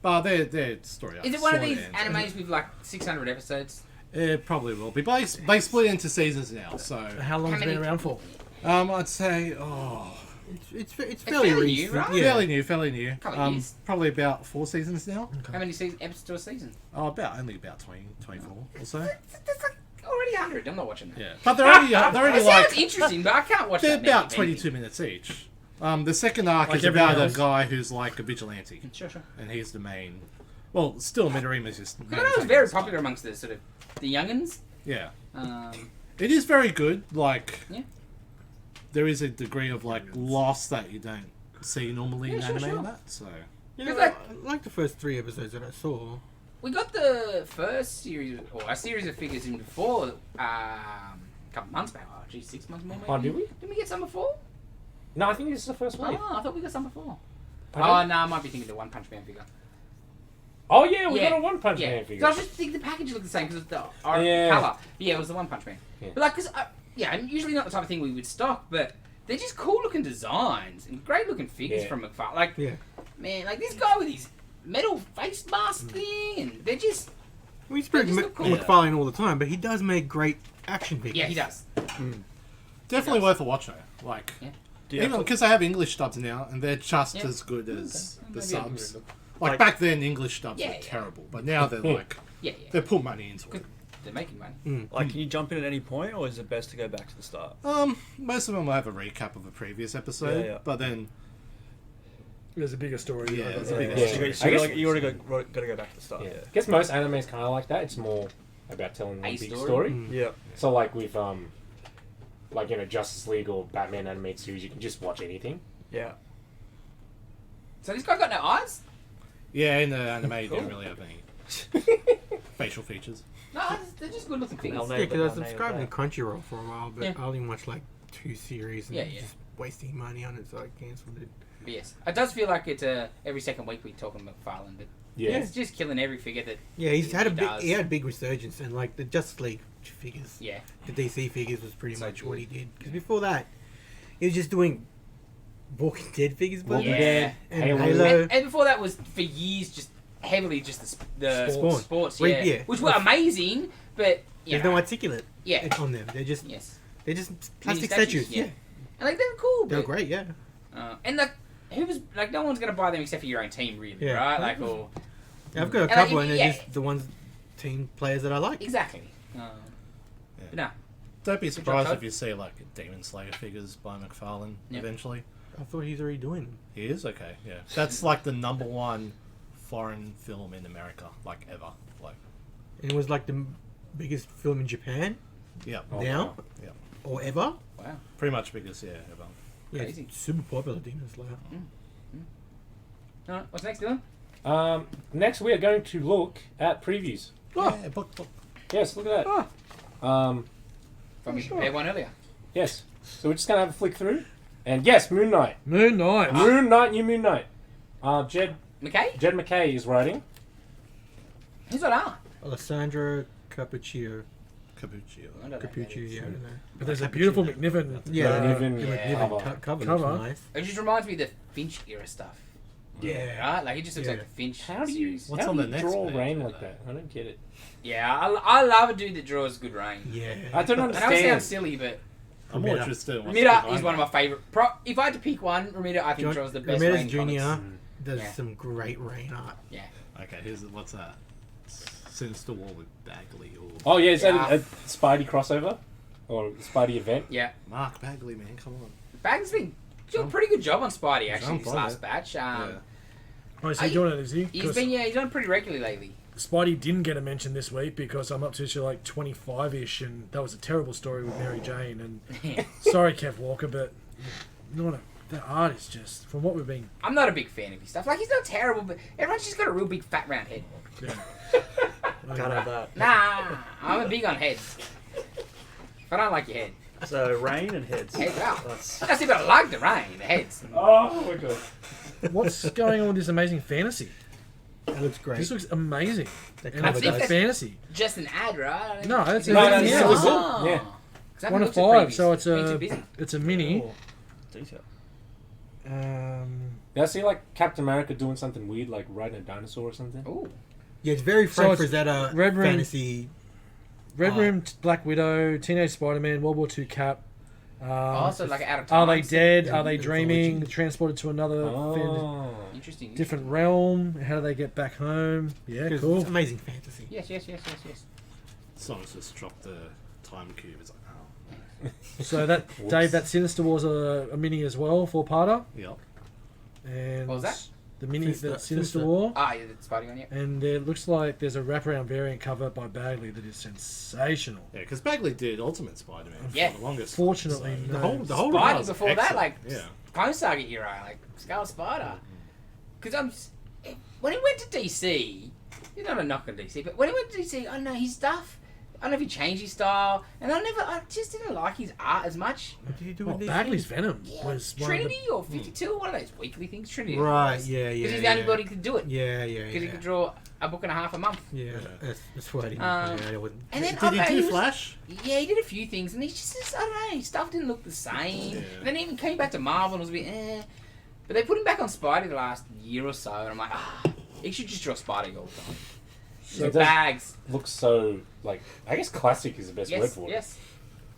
but their story. Is it one of these animes with like 600 episodes? It probably will be. But they split into seasons now, so How long has it been many- around for? I'd say It's fairly fairly new, recent. right? Yeah. fairly new. Couple of years. Probably about 4 seasons now. How many episodes to a season? Oh, only about 20, 24 or so. That's like already 100. I'm not watching that. Yeah, but they're only That like sounds interesting, but I can't watch they're that many, about if 22 minutes each. The second arc Like is everything about else? a guy who's like a vigilante, anything. Sure. and he's the main. Well, still Midorima's just. I know it was very popular amongst the sort of the youngins. Yeah, Um, it is very good. Like, Yeah. there is a degree of like loss that you don't see normally in Yeah, sure, anime sure. and that. So Yeah, Because, I like the first 3 episodes that I saw. we got the first series, or a series of figures in before, a couple months back. Oh, geez, 6 months more maybe? Oh, did we? Didn't we get some before? No, I think this is the first wave. Oh, I thought we got some before. Pardon? Oh, no, I might be thinking the One Punch Man figure. Oh yeah, we Yeah. got a One Punch Yeah, Man so I figure. was just thinking the package looked the same because of the Yeah. colour. Yeah, it was the One Punch Man. Yeah. But like, cause I'm usually not the type of thing we would stock, but they're just cool looking designs and great looking figures Yeah. from McFarlane. Like, Yeah. man, like this guy with his metal face mask thing, and they're just We speak just look cool. McFarlane all the time, but he does make great action figures. yeah, he does. definitely does. worth a watch though. Like, Yeah. even because they have English dubs now, and they're just Yeah. as good as the Maybe I'll give subs. it a look. Like back then, English dubs Yeah, were yeah. terrible, but now they're like Yeah, they put money into it. Good. They're making money. Like, can you jump in at any point, or is it best to go back to the start? Most of them will have a recap of a previous episode, Yeah, yeah. but then There's a bigger story. Yeah, There's it's a bigger Yeah. story. So I guess- you already got to go back to the start. Yeah. I guess most animes kind of like that. It's more about telling one A big story? story. Yeah. So like with like in a Justice League or Batman animated series, you can just watch anything. Yeah. So this guy got no eyes? yeah, in the anime, you don't really have any facial features. No, they're just good looking figures. I'll Yeah, name because I it, was I'll name it subscribing to back. Crunchyroll for a while, but Yeah. I only watched like 2 series and Yeah, yeah. just wasting money on it, so I cancelled it. But yes, it does feel like it's every second week we talk about McFarlane, but Yeah. it's just killing every figure that. Yeah, he's had a big, does. he had a big resurgence, and like the Justice League figures, Yeah, the DC figures was pretty So much what he good. did. Because before that, he was just doing Walking Dead figures, but Walking Yeah. Dead, and Halo. Halo. and before that was for years just heavily just the Spawn. sports, Wait, yeah, yeah. which were amazing, but you There's know, no articulate yeah, on them. They're just yes, plastic statues, statues. yeah. Yeah, and like they're cool. they're But, great. Yeah, and like who was like no one's gonna buy them except for your own team, really, Yeah. right? Like, or I've got a like, couple, and they're yeah. just the ones team players that I like. exactly. But no, Don't be job, surprised Todd. if you see like Demon Slayer figures by McFarlane Yep. eventually. I thought he's already doing them. He is okay. Yeah, that's like the #1 foreign film in America, like ever. Like, And it was like the biggest film in Japan yeah, Oh, now wow. yeah, or ever. wow, pretty much biggest, yeah, ever. Yeah, Crazy. it's super popular Demon Slayer. all right, what's next, Dylan? Next, we are going to look at previews. Yeah, book. Yes, look at that. From me prepared one earlier. Yes. So we're just gonna have a flick through, and yes, Moon Knight. Moon Knight. Moon Knight, new Moon Knight. Jed McKay, McKay is writing. who's that? Art? Alessandro Cappuccio. Capuccio. I don't know who that Cappuccio, is. yeah, I don't know. But there's a beautiful McNiven. Yeah, Even Yeah. cover. cover Cover. looks nice. It just reminds me of the Finch era stuff. Yeah. Right? Like, it just looks Yeah. like the Finch How do you, series. What's how on do the you next draw page? rain like that? I don't get it. Yeah, I love a dude that draws good rain. Yeah. I don't I know it sounds understand. silly, but I'm more Ramita. interested in what's Ramita behind is one of my that. favourite. If I had to pick one, Ramita I think draws the best Ramirez rain Jr. comics. does Yeah. some great rain art. Yeah. Okay, what's that? Sinister War with Bagley or Oh yeah, is Yeah. that a Spidey crossover or Spidey event? Yeah. Mark Bagley, man, come on. Bag's been doing a pretty good job on Spidey, actually, on this fire. last batch. Yeah. Oh, is he doing it? Is he? He's 'Cause been, he's done pretty regularly lately. Spidey didn't get a mention this week because I'm up to issue like 25-ish, and that was a terrible story with Mary Jane. And sorry, Kev Walker, but the art is just from what we've been. I'm not a big fan of his stuff. Like, he's not terrible, but everyone's just got a real big fat round head. Yeah. Can't have that. Nah, I'm a big on heads. I don't like your head. So rain and heads. Head, wow. That's That's it, but I like the rain, the heads. Oh my god. What's going on with this amazing fantasy? That looks great. This looks amazing. The And cover it's think a that's- fantasy. just an ad, right? No, that's No, everything it's else. a book. Yeah. 'Cause I haven't 1 of looked at 5, previews. so it's Been too busy. a mini. Oh, detail. Did I see like Captain America doing something weird, like riding a dinosaur or something? Ooh. Yeah, it's very So Frank it's Frazetta Red Room- fantasy. Red Oh. Room, Black Widow, Teenage Spider-Man, World War II Cap. Also, like out of time. Are they dead? Yeah, Are they it's dreaming? origin. Transported to another Oh. Interesting. different realm? How do they get back home? Yeah, It's cool. amazing fantasy. Yes. Someone's just dropped the time cube. It's like, oh. So that Whoops. Dave, that Sinister War's a mini as well, 4-parter, Yep. and What was that? the mini, the Sinister Sinister. War. Ah, yeah, it's fighting on you. And it looks like there's a wraparound variant cover by Bagley that is sensational. Yeah, because Bagley did Ultimate Spider-Man Yeah. for the longest. Fortunately, time, so no. the whole Spidey run was before that, excellent. like yeah. Clone Saga era, like Scarlet Spider. Because when he went to DC, he's not a knock on DC, but when he went to DC, I don't know his stuff. I don't know if he changed his style, and I just didn't like his art as much. What did he do Well, with these Bagley's things? Venom was one of the- Trinity or 52, one of those weekly things. Trinity. Right, yeah, Because he's the only body who could do it. Yeah, Because he could draw a book and a half a month. Yeah, that's what I didn't. Um, I wouldn't. And then Did he okay, do was- Flash? Yeah, he did a few things, and he just I don't know, his stuff didn't look the same. Yeah. And then he even came back to Marvel and was a bit eh. But they put him back on Spidey the last year or so, and I'm like, he should just draw Spidey all the time. So The it does bags. look so, like, I guess classic is the best word Yes, for it. yes.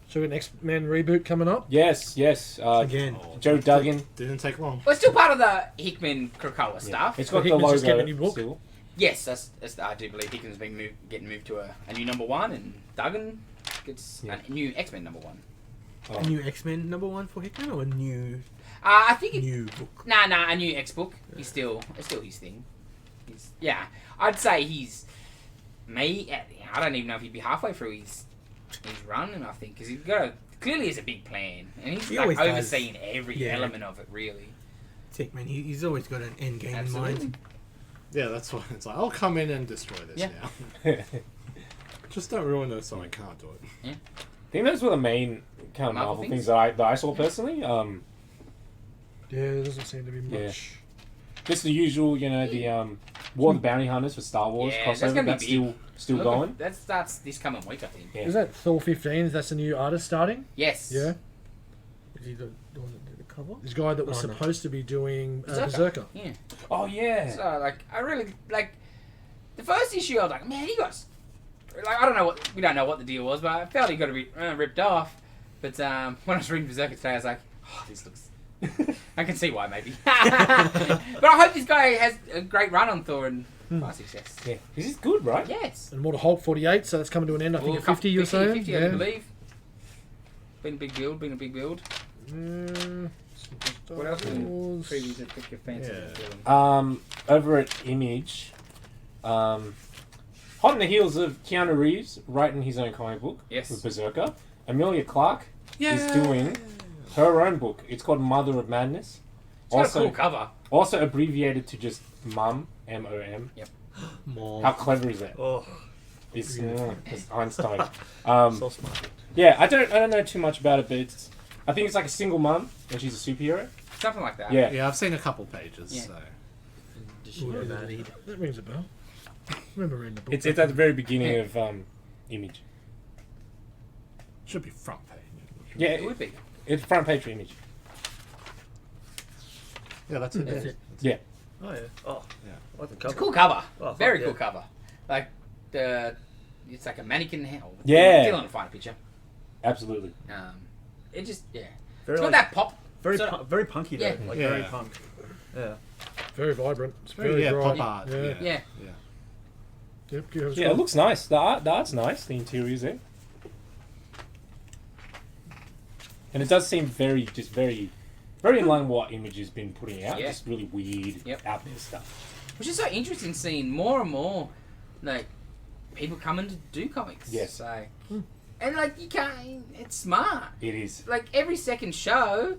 So an X-Men reboot coming up. Yes. Again. Oh, Joe Duggan. Didn't take long. Well, it's still part of the Hickman Krakoa stuff. It's got the Hickman's logo. just getting a new book. still. Yes, that's I do believe Hickman's been getting moved to a new #1, and Duggan gets Yeah. a new X-Men #1. A new X-Men #1 for Hickman or a new I think new book? Nah, a new X book. It's still his thing. I'd say he's I don't even know if he'd be halfway through his run, and I think because he's got clearly has a big plan, and he's He like always does. overseeing every Yeah. element of it, really. Hickman, he's always got an end game in Absolutely. mind. Yeah, that's why it's like, I'll come in and destroy this Yeah. now. Just don't ruin it so I can't do it. I think those were the main kind of Marvel Marvel things? things that I saw personally. Yeah, there doesn't seem to be Yeah. much. Just the usual, the War of the Bounty Hunters for Star Wars Yeah, that's crossover. gonna be That's big. still Look, going. That starts this coming week, I think. Yeah. Is that Thor 15? That's the new artist starting? Yes. Yeah. Is he the one that did the cover? This guy that was Oh, no. supposed to be doing Berserker. Berserker. Yeah. Oh yeah. So I really the first issue. I was like, man, he got I don't know we don't know what the deal was, but I felt he got a bit ripped off. But when I was reading Berserker today, I was like, oh, this looks. I can see why, maybe. But I hope this guy has a great run on Thor and fast success. Yeah. This is good, right? Yes. And Mortal Hulk 48, so that's coming to an end, I think, Well, at 50, you're saying? 50, I believe. Been a big build. What else is in previews that pick your fancy? Yeah. Over at Image, hot on the heels of Keanu Reeves writing his own comic book Yes. with Berserker, Amelia Clark is doing her own book. It's called Mother of Madness. It's got a cool cover. Also abbreviated to just Mum, M-O-M. More. How clever is that? Oh, It's Einstein. so smart. Yeah, I don't know too much about it, but I think it's like a single mum and she's a superhero. Something like that. Yeah. Yeah, I've seen a couple pages, Yeah. so. Does she know that? That rings a bell. I remember reading the book. It's at the very beginning of Image. Should be front page. Yeah, It would be. it's front page for Image. Yeah, that's it. That's it. Yeah. Oh yeah. Oh Yeah. I like the It's cover. a cool cover. Oh, fuck Very yeah. cool cover. Like it's like a mannequin hell. Yeah. Still on a fine picture. Absolutely. It just Very It's got like, that pop. very sort of- very punky though. Yeah. Like Yeah. very punk. Yeah. very vibrant. It's Very, very yeah, bright. pop art. Yeah. Yeah. Yeah. Yep, give it a Yeah, shot. it looks nice. The art's nice. The interior's there. And it does seem very in line with what Image has been putting out. Yeah. Just really weird, Yep. out there stuff. Which is so interesting seeing more and more like people coming to do comics. Yes. So, and like you can't. It's smart. It is. Like every second show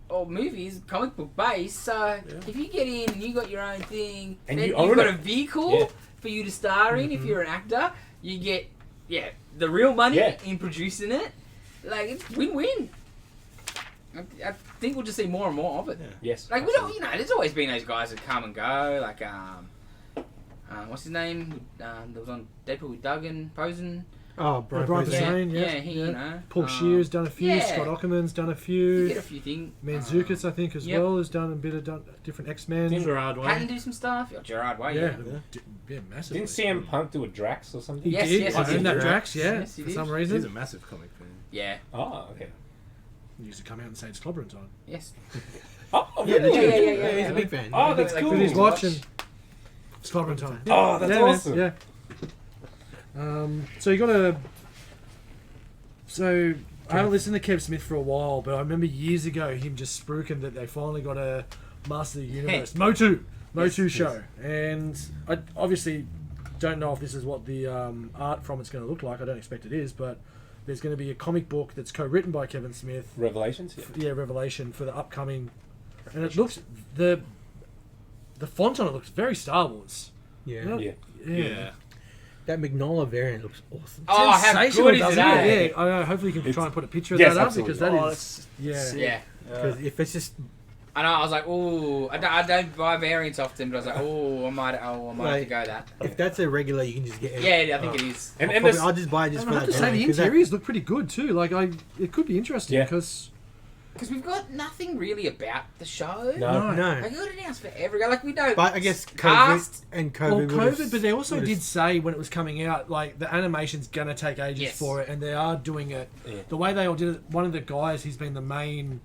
or movie is comic book based. So if you get in and you got your own thing, And then you you've own got it. a vehicle Yeah. for you to star in. If you're an actor, you get the real money Yeah. in producing it. Like it's win-win. I think we'll just see more and more of it. Yes. Like we don't, there's always been those guys that come and go. Like what's his name? That was on Deadpool with Duggan, Posen. Oh, Brian Brian Posehn. Posehn, yeah. he, you know. Paul Shear's done a few. yeah. Scott Ackerman's done a You get a few. few things. Manzukis, I think, as yep. well, has done a bit of different X-Men. Gerard Patton Way. do some stuff. Yeah, Gerard Way. Yeah, Yeah. yeah, massively. Didn't CM Punk do a Drax or something? He Yes, did. yes, I he did. own that Drax, yeah, Yes, he for did. some He's reason. a massive comic fan. Yeah. Oh, okay. He used to come out and say it's clobbering time. Yes. Oh, Yeah, really? yeah. He's a big fan. Oh, that's Like, cool. With his Watch. watch and it's clobbering time. Oh, that's yeah, man, awesome. yeah. So you got to. So I haven't listened to Kev Smith for a while, but I remember years ago him just spruiking that they finally got a Master of the Universe Motu show, and I obviously don't know if this is what the art from it's going to look like. I don't expect it is, but there's going to be a comic book that's co-written by Kevin Smith. Revelations. Yeah. Yeah, Revelation for the upcoming, and it looks the font on it looks very Star Wars. Yeah. Yeah. Yeah. That Magnolia variant looks awesome. Oh, how Sensational, good is doesn't that? it? Yeah, I know. Hopefully, you can It's- try and put a picture of yes, that up absolutely. because that Oh, is yeah. Yeah. Because if it's just I know. I was like, ooh, I don't buy variants often, but I was like, I might have to Like- go that. if that's a regular, you can just get it. Yeah, I think it is. And Probably, this, I'll just buy it just And for I have that. to say the variant, 'cause that- interiors look pretty good too. Like it could be interesting Yeah. because Because we've got nothing really about the show. No. No, I got it announced forever. Like we know. but I guess COVID cast. and well, COVID. would've- COVID, but they also would've- did say when it was coming out, like the animation's gonna take ages Yes. for it, and they are doing it. Yeah. The way they all did it, one of the guys, he's been the main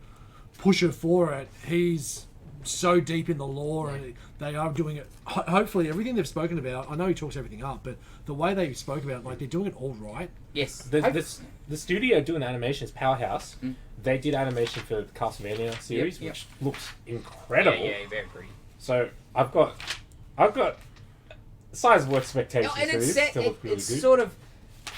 pusher for it. He's so deep in the lore, and they are doing it. Hopefully, everything they've spoken about. I know he talks everything up, but the way they spoke about it, like they're doing it all right. Yes. the studio doing animation is Powerhouse. Mm. They did animation for the Castlevania series, Yep, yep. which looks incredible. Yeah, very pretty. So I've got sizable expectations No, and for it's this set. to look really It's good. sort of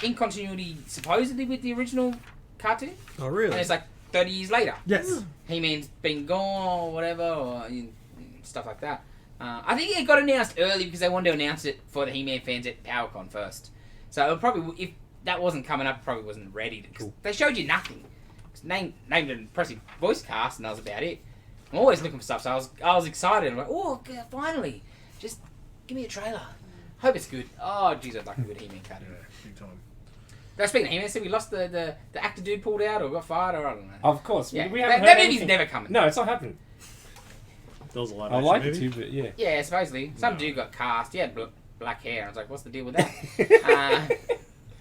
in continuity, supposedly, with the original cartoon, Oh and really? it's like 30 years later. Yes. He-Man's been gone or whatever, or stuff like that. I think it got announced early because they wanted to announce it for the He-Man fans at PowerCon first. So it probably, if that wasn't coming up, it probably wasn't ready. Cause they showed you nothing. Named an impressive voice cast, and that was about it. I'm always looking for stuff, so I was excited. I'm like, oh, finally, just give me a trailer. Hope it's good. Oh, jeez, I'd like a good He-Man cartoon. Big time. Now, speaking of He-Man, so we lost the actor dude pulled out or got fired or I don't know. Of course, Yeah, we haven't that heard movie's anything. never coming. No, it's not happening. There was a live I action like movie. it too, but yeah. Yeah, supposedly. Some No. dude got cast. He had black hair. I was like, what's the deal with that?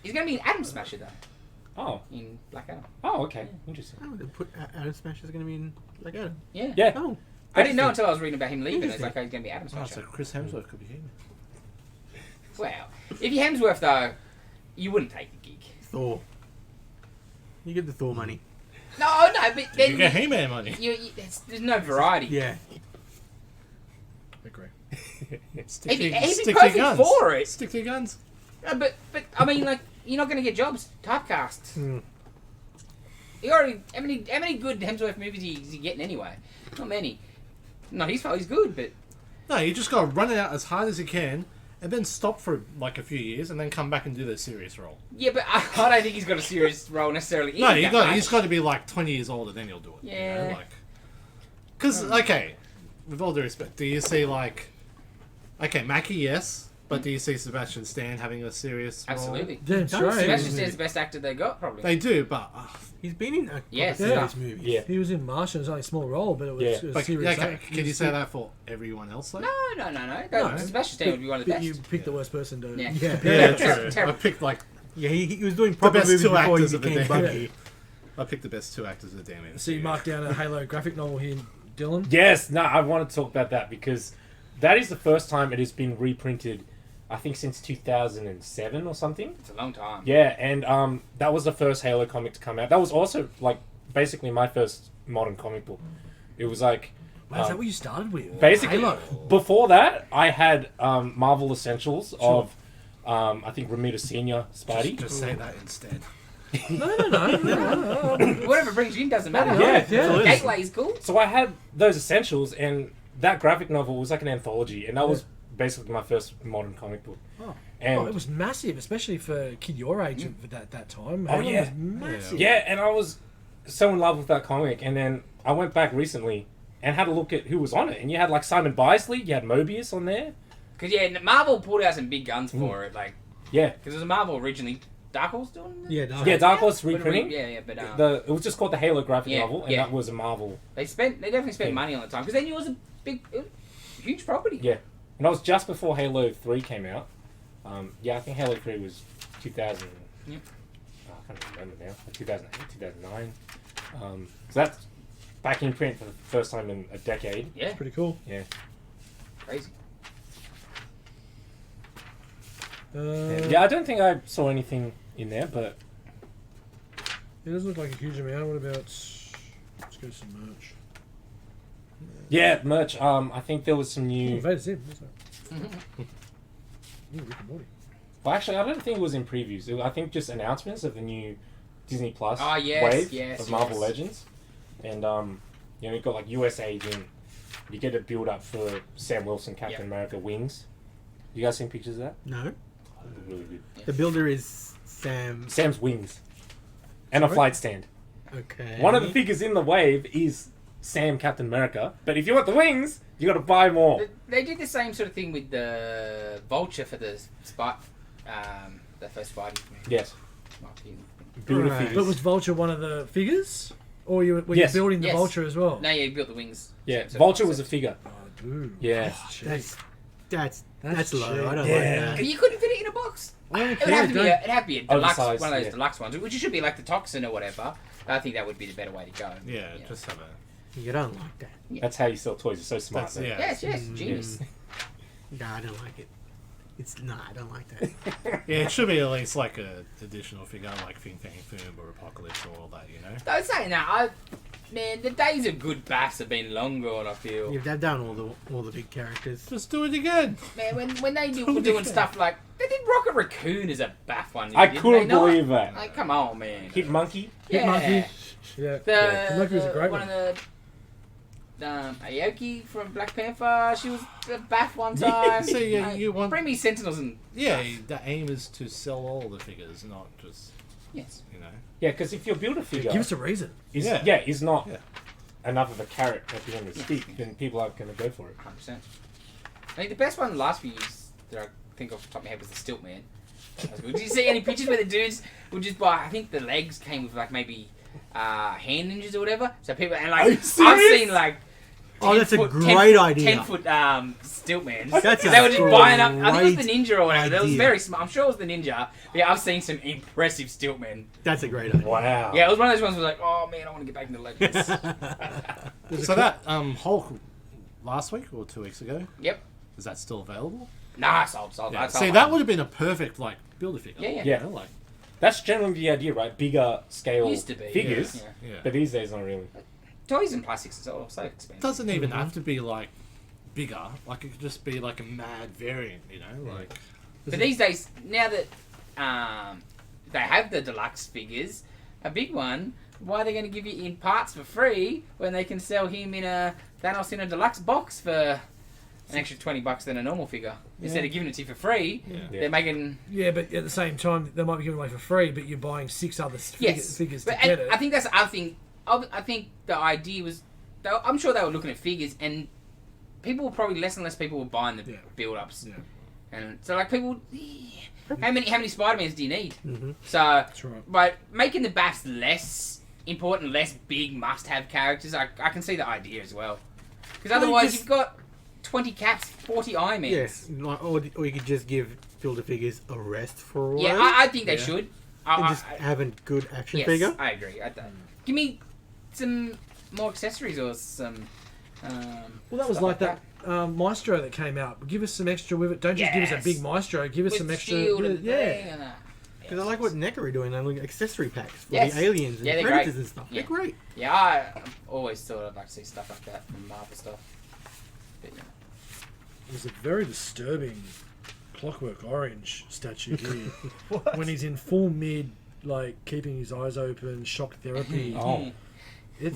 He's going to be an Atom Smasher, though, Oh, in Black Adam. oh, okay, interesting. Oh, they put Adam Smash is going to be in like Adam. Yeah. Yeah, Oh, I didn't know until I was reading about him leaving. It's Interesting. like, oh, he's going to be Atom Oh, Smasher. so Chris Hemsworth could be him. Well, if you're Hemsworth, though, you wouldn't take the gig. Thor. You get the Thor money. No, but then You get He-Man money. there's no variety. Yeah. Agree. Stick He'd to be stick to perfect your guns. for it. Stick to your guns. But I mean, like, you're not going to get jobs typecast. Hmm. He already how many good Hemsworth movies is he getting anyway? Not many. Not his fault. He's good, but No, you just got to run it out as hard as you can, and then stop for like a few years, and then come back and do the serious role. yeah, but I don't think he's got a serious role necessarily. No, in that he's much. got to be like 20 years older, then he'll do it. Yeah. You know, like, because okay, with all due respect, do you see like, okay, Mackie, yes, but do you see Sebastian Stan having a serious role? Absolutely. Damn straight. Sebastian Stan's the best actor they got, probably. They do, but He's been in a couple Yes. of Yeah. serious movies. yeah. He was in Martian. It was only a small role, but it was, Yeah. it was like, serious. okay, act. can you say that for everyone else? Though? No. No. Sebastian Stan would be one of the But best. you picked the worst person to. Yeah. Yeah. Yeah, true. I Terrible. picked like Yeah, he was doing proper best movies two before he actors of the became day. Bucky. I picked the best two actors of the damn So you MCU. marked down a Halo graphic novel here, Dylan. Yes, no, I want to talk about that because that is the first time it has been reprinted, I think since 2007 or something. It's a long time. Yeah, and that was the first Halo comic to come out. That was also like basically my first modern comic book. It was like Wow, is that what you started with? basically Halo. before that I had Marvel Essentials of I think Ramita Senior Spidey. Just say that instead. No. Whatever brings you in doesn't matter. Yeah, Yeah. Gateway is cool. So I had those Essentials, and that graphic novel was like an anthology, and that was basically my first modern comic book. Oh. And Oh, it was massive, especially for a kid your age at that time. Oh, Halo yeah. was massive. yeah, and I was so in love with that comic, and then I went back recently and had a look at who was on it, and you had like Simon Bisley, you had Mobius on there. Because, yeah, Marvel pulled out some big guns for it. Like, Yeah, because it was a Marvel originally Dark Horse doing? Yeah, Dark Yeah, Horse. Dark Horse But reprinting. Yeah, but It was just called the Halo graphic Yeah, novel, and yeah. that was a Marvel. they definitely spent Yeah. money on the time because they knew it was a huge property. Yeah, and that was just before Halo 3 came out. I think Halo 3 was 2000. Yep. I can't remember now. 2008, 2009. So that's back in print for the first time in a decade. Yeah, Pretty cool. Yeah. crazy. Yeah, I don't think I saw anything in there, but It doesn't look like a huge amount. What about... Let's go to some merch. yeah, merch. I think there was some Oh, new. Vader Zim. What's that? Ooh, Rick and Morty. Well, actually, I don't think it was in previews. I think just announcements of the new Disney Plus Oh, yes, wave yes, of Marvel yes. Legends, and you've got like US Agent. You get a build up for Sam Wilson, Captain Yep. America wings. You guys seen pictures of that? No. Really good. The builder is Sam. Sam's wings and a Sorry? flight stand. Okay. One of the figures in the wave is Sam Captain America, but if you want the wings, you got to buy more. They did the same sort of thing with the Vulture for the first Spidey. Yes, Marketing. build a Right. figures. But was Vulture one of the figures? Or were you Yes. building the Yes. Vulture as well? No, yeah, you built the wings. Yeah, So- Vulture was a figure. Oh, dude. Yeah. That's cheap. That's low. cheap. I don't Yeah. like that. But you couldn't fit it in a box. I don't It would care, have to be don't- it'd have to be a deluxe, Oversized, one of those yeah. deluxe ones, which should be like the Toxin or whatever. I think that would be the better way to go. Yeah, Yeah. just have a. You don't like that. That's how you sell toys. You're so smart. That's, man. yeah. Yes, yes, genius. Nah, I don't like it. I don't like that. Yeah, it should be at least like a additional figure like Think Tank Boom or Apocalypse or all that, you know? I was saying that, man, the days of good baths have been long gone, I feel. They've done all the big characters. Just do it again! Man, when they were doing stuff like, they did Rocket Raccoon as a bath one. I didn't couldn't they not? believe that. Like, come on, man. Hit Monkey. Hit Monkey. Yeah. The, Monkey was a great one one. of the Aoki from Black Panther, she was a bath one time. So you want. Bring me Sentinels and Yeah, the aim is to sell all the figures, not just, yes. you know. Yeah, because if you build a figure, Give us a reason. is Yeah. is not Yeah. enough of a carrot at the end of the stick, then people aren't going to go for it. 100%. I think the best one in the last few years that I think off the top of my head was the Stilt Man. That was good. Did you see any pictures where the dudes would just buy, I think the legs came with like maybe hand ninjas or whatever? So people, and like, Are you I've serious? seen like, Oh, that's a 10 great idea. 10 foot stilt man. That's They were just buying up. I think it was the great ninja or whatever. That was idea. very smart. I'm sure it was the ninja. But yeah, I've seen some impressive stilt men. That's a great idea. Wow. Yeah, it was one of those ones where like, oh man, I want to get back into Legends. So that Hulk last week or 2 weeks ago, Yep. is that still available? Nah, sold. Yeah. I sold See, mine. that would have been a perfect like build a figure. Yeah, yeah. Yeah. You know, like, That's generally the idea, right? Bigger scale Used to be, figures, yeah. yeah. but these days not really. Toys and plastics are so It expensive. doesn't even have to be like bigger. Like it could just be like a mad variant, you know? Like But these days, now that they have the deluxe figures, a big one, why are they going to give you in parts for free when they can sell him in a Thanos in a deluxe box for an extra $20 than a normal figure? Instead of giving it to you for free, yeah. they're making Yeah, but at the same time, they might be giving away for free, but you're buying 6 other figures to But get it. I think that's the other thing. I think the idea was, I'm sure they were looking at figures, and people were probably less and less people were buying the Yeah. build-ups. Yeah. And so like people, how many Spider-Mans do you need? Mm-hmm. So That's right. by making the BAFs less important, less big must-have characters, I can see the idea as well. Because Well, otherwise just- you've got 20 Caps, 40 Iron Mans. Yes, like, or you could just give Build-A-Figures a rest for a while. Yeah, I think they Yeah. should. and just have a good action Yes, figure. I agree. Give me some more accessories or some. Well, that was stuff like that Maestro that came out. Give us some extra with it. Don't just give us a Yes. big Maestro. Give us With some the extra. shield and Yeah. thing and Because I like what NECA are doing. They're like accessory packs for Yes. the aliens and Yeah, they're predators great. and stuff. Yeah. They're great. Yeah, I always thought I'd like to see stuff like that from Marvel stuff. But, yeah. There's a very disturbing Clockwork Orange statue here. When he's in full mid, like keeping his eyes open, shock therapy. Oh. It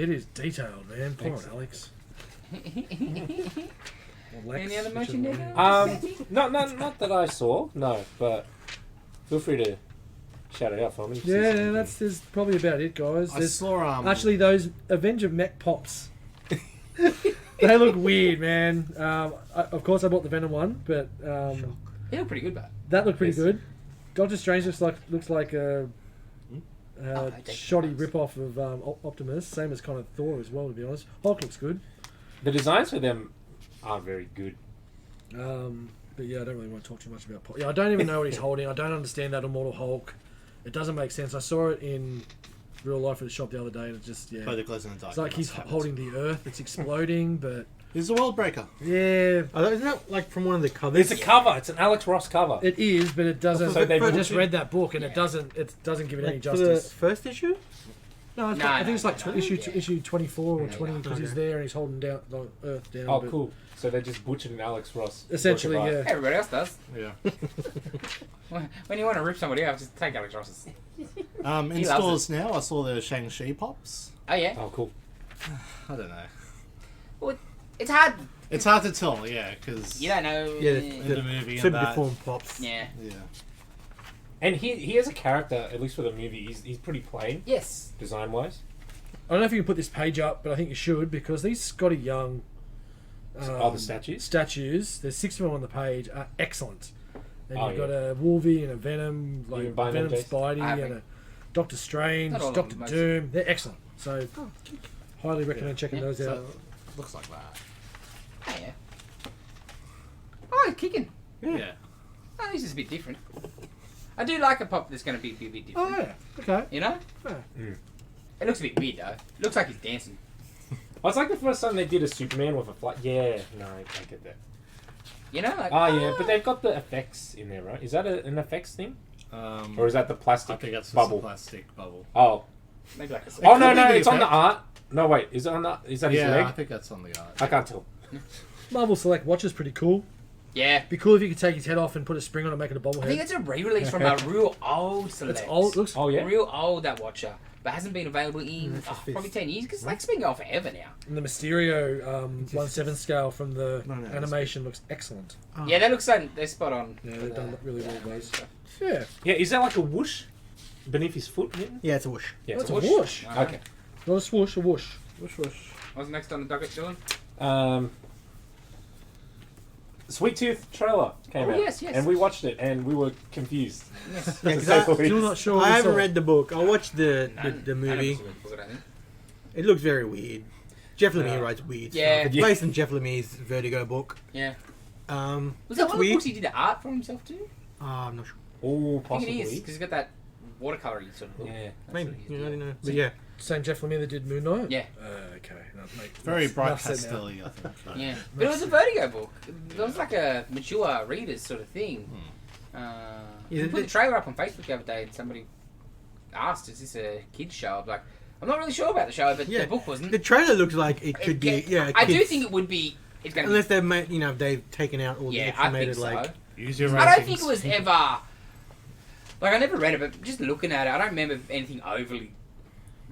is detailed, man. Poor Thanks. Alex. Or Lex, Any other whichever motion one there? it is. Not that I saw, no, but feel free to shout it out for me. if you see Yeah, something. that's probably about it, guys. I There's saw actually those Avenger mech pops. They look weird, man. Of course, I bought the Venom one, but He looked pretty good, but that looked pretty Yes. good. Doctor Strange looks like a they shoddy take rip-off of Optimus. Same as kind of Thor as well, to be honest. Hulk looks good. The designs for them aren't very good. But yeah, I don't really want to talk too much about Paul. Yeah, I don't even know what he's holding. I don't understand that Immortal Hulk. It doesn't make sense. I saw it in real life at the shop the other day, and it just Play the Glows in the Dark. It's like he's holding the Earth. It's exploding, but He's a world breaker. yeah, Isn't that like from one of the covers? It's a cover. It's an Alex Ross cover. it is. But it doesn't. So they've I just butchered- read that book, and it doesn't give it any Like, for the justice. first issue? No, No, I think it's no, like no. issue 24 or Yeah, 20 because he's okay. there and he's holding down the Earth down. Oh, but cool. So they just butchered an Alex Ross. Essentially, work of art. yeah. Everybody else does. Yeah. When you want to rip somebody else, just take Alex Ross's. In He loves stores now, I saw the Shang-Chi pops. Oh yeah. Oh, cool. I don't know. Well, it's hard. It's hard to tell, yeah, because You don't know. Yeah, in the movie and Super that. deformed pops. Yeah. Yeah. And he has a character, at least for the movie, he's pretty plain, Yes. design-wise. I don't know if you can put this page up, but I think you should because these Scotty Young The statues? statues, there's 6 of them on the page, are excellent. And Oh, you've got a Wolvie and a Venom, You like been buying them, Venom Jason? Spidey I and haven't. a Doctor Strange, Not all of Doctor them, most. Doom. They're excellent. So highly recommend checking Yeah. those So, out. looks like that. Oh yeah. Oh, he's kicking. Yeah. Oh, this is a bit different. I do like a pop that's going to be a bit different. Oh yeah, okay. You know? Yeah. It looks a bit weird though. It looks like he's dancing. Oh, it's like the first time they did a Superman with a flight. Yeah, no, I get that. You know? Like, Oh, yeah, but they've got the effects in there, right? Is that an effects thing? Or is that the I plastic think that's just bubble? a plastic bubble. Oh. maybe like a Oh, could no, be no, the it's on the effect. art. No, wait, is it on the... Is that his Yeah, leg? I think that's on the art. I can't tell. Marvel Select watch is pretty cool. Yeah. Be cool if you could take his head off and put a spring on it and make it a I think bobblehead. it's a re-release from a real old select. It's old. Looks Oh, yeah? Real old, that Watcher. But hasn't been available in that's the fifth. probably 10 years because it's been going for now. and the Mysterio 1/7 scale from the No, no, it's animation looks excellent. Oh. Yeah, they look so they're spot on. Yeah, for they've done the- really the well with animation those. stuff. Yeah, Yeah, is that like a whoosh beneath his foot? Mitten? Yeah, it's a whoosh. Yeah, that's it's a whoosh. Alright. Okay. Not a swoosh, a whoosh. Whoosh, whoosh. What's next on the docket, Dylan? Sweet Tooth trailer came Oh, out. yes, yes. And we watched it, and we were confused. Yes. Yeah, To 'cause say I- the least. Still not sure. what I we haven't saw. read the book. I watched the I movie. never saw the book, I don't think. It looks very weird. Jeff Lemire writes weird Yeah. stuff. It's Yeah. based on Jeff Lemire's Vertigo book. Yeah. Was Was that one of the weird? books he did the art for himself too? I'm not sure. Oh, I think possibly. it is because he's got that watercolory sort of look. Yeah. That's Maybe. what he's Yeah, I doing. don't know. But yeah. Same Jeff Lemire that did Moon Knight? Yeah. Okay. No, mate, Very enough bright said now. pastel-y, I think. Yeah, but it was a Vertigo book. It was like a mature readers sort of thing. Yeah, We put the trailer up on Facebook the other day, and somebody asked, "Is this a kids show?" I'm like, "I'm not really sure about the show, but Yeah. the book wasn't." The trailer looks like it could be. Yeah, I do kids- think it would be. It's going to Unless they've made, they've taken out all be. the Yeah, I think animated so. like. Use your I don't think ratings. it was ever. Like I never read it, but just looking at it, I don't remember anything overly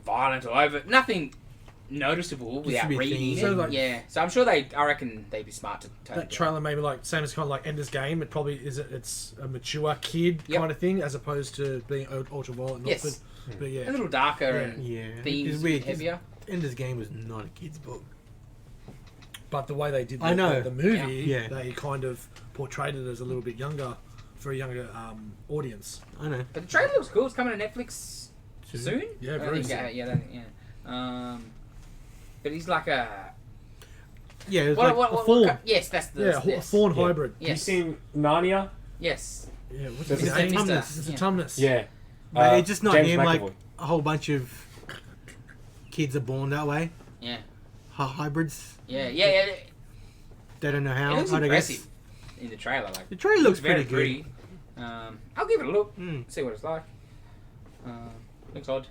violent or over nothing noticeable without be a reading thing. it. So, like- Yeah, so I'm sure I reckon they'd be smart to tone That it down. trailer maybe like same as kind of like Ender's Game. It probably it's a mature kid Yep. kind of thing as opposed to being ultraviolet. Yes. But yeah, A little darker Yeah. and Yeah. themes It's weird. 'cause heavier. Ender's Game was not a kid's book. but the way they did I know. the movie, Yeah. they kind of portrayed it as a little bit younger for a younger audience. I know. But the trailer looks cool. It's coming to Netflix soon. Yeah, I don't very think- soon. yeah. But he's like a Yeah, it was like a fawn. yes, that's the Yeah, a yes. fawn Yeah. hybrid. You Yes. seen Narnia? Yes. Yeah, what's Does his it name? say Mr. Tumnus. It's a Yeah. Tumnus. Yeah. But it's just not James him. McAvoy. Like a whole bunch of kids are born that way. Yeah. Hybrids. Yeah. Yeah. They don't know It how. looks I guess. impressive in the trailer. Like The trailer looks very pretty good. I'll give it a look. Mm. See what it's like. Looks odd.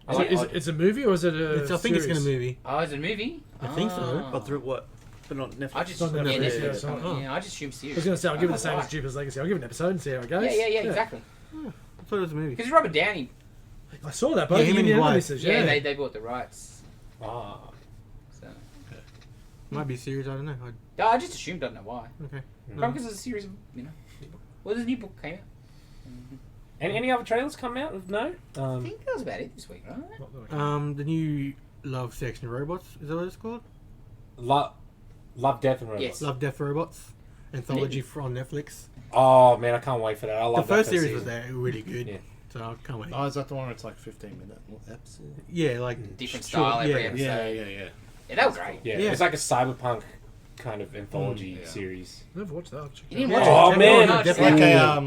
I So like is odd- it's a movie or is it a I think it's going to series? movie. Oh, is it a movie? I think so. Oh. But through what? But not Netflix. I just It's on yeah, Netflix, Netflix yeah, is so- coming. oh. Yeah, I just assume series. I was going to say I'll give it the same Alright. as Jupiter's Legacy. I'll give it an episode and see how it goes. Yeah, exactly. I thought it was a movie. Because Robert Downey, I saw that, but Yeah, him and his wife. misses, yeah, yeah. they bought the rights. Ah. So Might be a series. I don't know. yeah, I just assumed. I don't know why. Okay. Probably because it's a series of Well, there's a new book came out. And any other trailers come out? No? I think that was about it this week, right? Not that I The new Love, Sex and Robots. Is that what it's called? Love, Death, and Robots. Yes. Love, Death, Robots. anthology on Netflix. Oh man, I can't wait for that. I The love that first series season. was there, really good. Yeah. So I can't wait. Oh, is that the one where it's like 15-minute episode? Yeah, like Different short- style every yeah. episode. Yeah. Yeah, that was great. Yeah, Yeah. it's like a cyberpunk kind of anthology yeah. series. I've never watched that. I'll check You it didn't out. watch Oh, it? man. No, It's Like Yeah. a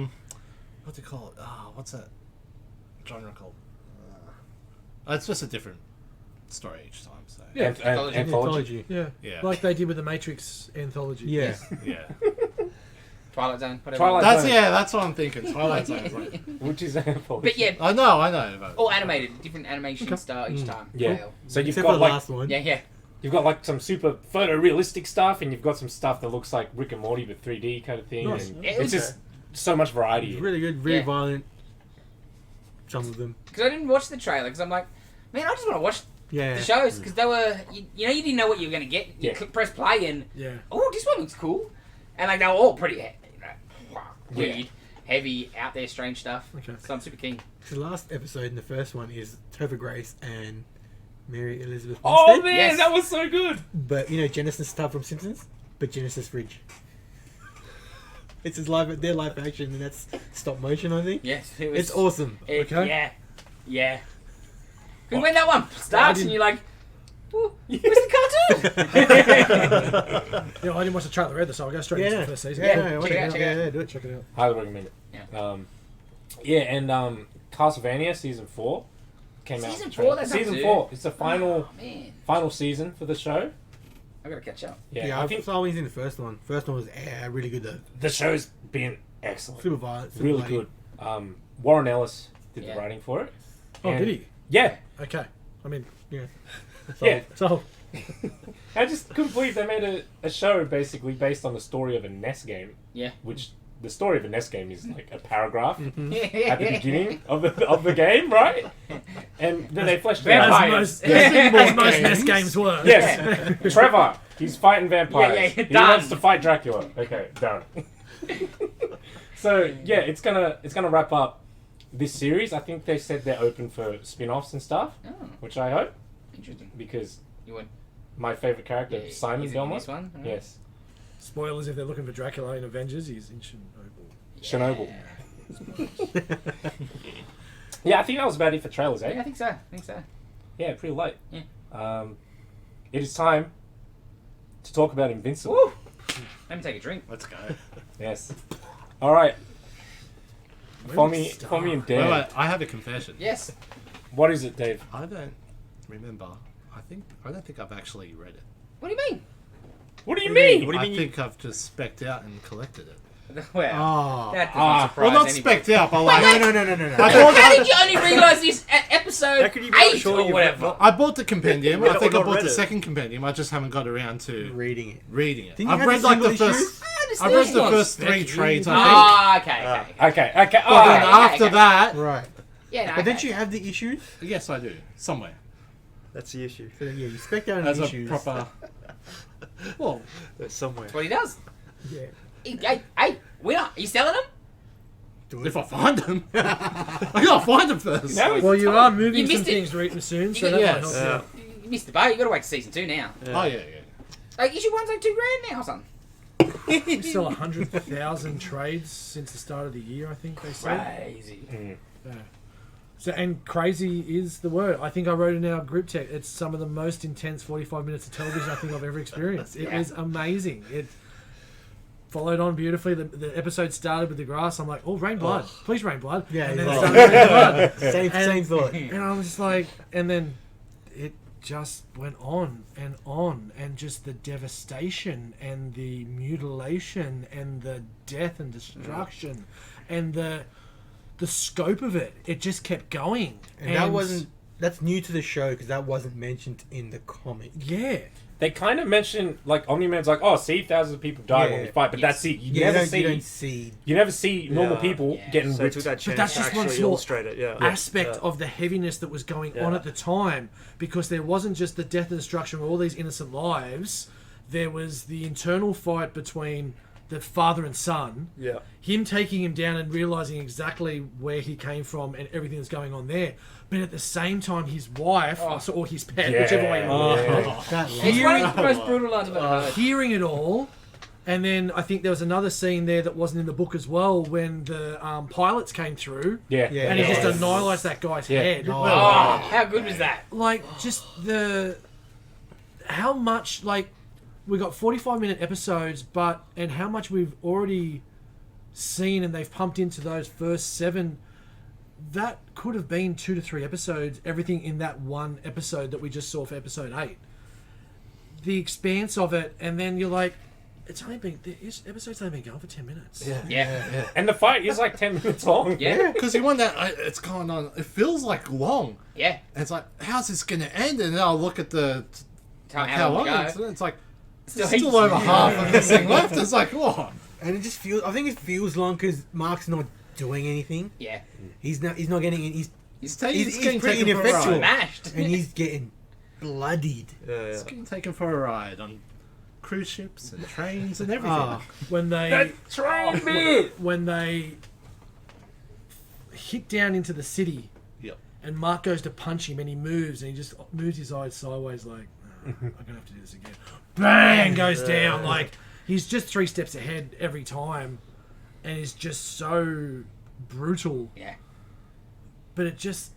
what do you call it? What's that genre called? It's just a different story each time. So Yeah, anthology. Anthology. Yeah. Yeah. Like they did with the Matrix anthology. Yeah. yeah. Twilight Zone. Whatever. Twilight That's Zone. that's what I'm thinking. Twilight Zone. is like- Which is an anthology. But yeah, I know. But all animated, different animation style each time. Yeah. So you've Except for got the like last one. Yeah. you've got like some super photorealistic stuff, and you've got some stuff that looks like Rick and Morty but 3D kind of thing. Nice. And Yeah, it it's was just so much variety. It's in it. really good, really Yeah. violent. Some of them. Because I didn't watch the trailer because I'm like, man, I just want to watch Yeah. the shows because they were, you know, you didn't know what you were going to get. You Yeah. press play and, Yeah. oh, this one looks cool. And like, they were all pretty weird, Yeah. heavy, out there, strange stuff. Okay. So I'm super keen. The last episode in the first one is Topher Grace and Mary Elizabeth Oh Winstead. man, Yes. that was so good. But you know Genesis stuff from Simpsons, but Genesis Fridge. It's his their live action, and that's stop motion. I think Yes, it was. it's awesome. Okay. Yeah. Because when that one starts and you're like, "Ooh, where's the cartoon? Yeah, I didn't watch the trailer either, so I'll go straight into Yeah, the first season. Yeah, yeah, check watch it out, check it out. Yeah, do it. Check it out. Highly recommend it. Yeah. Yeah, and Castlevania season 4 came out. Season 4? That's not season too- 4. It's the final Oh, man. final season for the show. I gotta catch up. Yeah, Yeah, I I think saw wins in the first one. First one was really good though. the show's been excellent. Super violent. Super Really bloody. good. Warren Ellis did Yeah. the writing for it. Oh, And- did he? Yeah. Okay. I mean, Yeah. Yeah. so I just couldn't believe they made a show basically based on the story of a NES game. Yeah. Which the story of a NES game is like a paragraph Mm-hmm. at the beginning of the game, right? And then they fleshed it as out. Vampires. most, as most NES games were. Yes, Trevor. He's fighting vampires. Yeah, he done. wants to fight Dracula. Okay, done. So yeah, it's gonna wrap up this series. I think they said they're open for spin-offs and stuff, Oh, which I hope interesting. because You would. my favorite character, Yeah, Simon he's in Belmont. this one. Alright. Yes, Spoilers if they're looking for Dracula in Avengers, he's in Chernobyl. Chernobyl. Yeah. Yeah, I think that was about it for trailers, Yeah, I eh? think so. Yeah, pretty late. Yeah. It is time to talk about Invincible. Woo! Let me take a drink. Let's go. Yes. All right. Where For do we me start? and Wait, Dan. wait, I have a confession. Yes. What is it, Dave? I don't remember. I don't think I've actually read it. What do you mean? What do you mean? What do you I mean think I've just specced out and collected it. Well, Oh. that doesn't Ah, surprise Well, not anybody. specced out, but like No. I bought, How did you only realise this at episode How could you be not 8 sure or you've whatever? I bought the compendium. We're I not- think we're I not bought read the it. second compendium. I just haven't got around to Reading it. reading it. Didn't you I've have read the like the single first. issues? I've read the Ones. first 3 Becky. trades. I think. Ah, okay. Okay. But Oh, then after okay. that, Right. Yeah, no, But don't okay. you have the issues? yes, I do somewhere That's the issue. So yeah, you spec down as the a issues. proper. Well, That's somewhere. That's what he does. Yeah. Hey, winner, are you selling them? Do if I find them, I gotta find them first. No, Well, you are moving You some missed it. things soon, so You that got- might help. yes. you. You missed the boat. You got to wait to season 2 now. Oh yeah. Like issue 1's like $2,000 now or something. We sell 100,000 trades since the start of the year, I think they said. Crazy. Yeah. So, and crazy is the word. I think I wrote in our group chat. It's some of the most intense 45 minutes of television I think I've ever experienced. It Yeah. was amazing. It followed on beautifully. The episode started with the grass. I'm like, oh, rain blood. Please rain blood. Yeah, and then yeah. it started raining blood. Same thought. And I was just like, and then it just went on, and just the devastation and the mutilation and the death and destruction and the scope of it. It just kept going. And that wasn't. That's new to the show because that wasn't mentioned in the comic. Yeah. They kind of mention like Omni-Man's like, oh, see, thousands of people died when we Yeah. fight, but Yes. that's it. You Yeah, never you don't see. see normal Yeah. people Yeah. getting So they ripped. took that chance that's to just one actually small illustrate it. Yeah. aspect Yeah. of the heaviness that was going on Yeah. at the time, because there wasn't just the death and destruction of all these innocent lives. There was the internal fight between the father and son, Yeah. him taking him down and realizing exactly where he came from and everything that's going on there. But at the same time, his wife or his pet, Yeah. whichever way you want to Yeah. look at it, That It's one hearing, of the most brutal lines I've ever heard. hearing it all And then I think there was another scene there that wasn't in the book as well when the pilots came through. Yeah. Yeah. And he just annihilates that guy's head. Oh, how good was that? Like, just how much, like, we got 45-minute episodes, and how much we've already seen and they've pumped into those first 7, that could have been 2 to 3 episodes, everything in that one episode that we just saw for episode 8. The expanse of it, and then you're like, the episode's only been going for 10 minutes. Yeah. And the fight is like 10 minutes long. Yeah. Because you wonder, it's going on. It feels like long. Yeah. And it's like, how's this going to end? And then I'll look at the How long it is, to go. and it's like Still still heaps. over half of this thing left. It's like, what? And it just feels. I think it feels long because Mark's not doing anything. Yeah. He's not getting. He's He's getting pretty taken for a ride. Smashed. and he's getting bloodied. He's getting taken for a ride on cruise ships and trains and everything. When they Train me! when they hit down into the city, Yep. and Mark goes to punch him, and he moves, and he just moves his eyes sideways, like, I'm gonna have to do this again. Bang, goes down. Like, he's just 3 steps ahead every time, and is just so brutal. Yeah. But it just,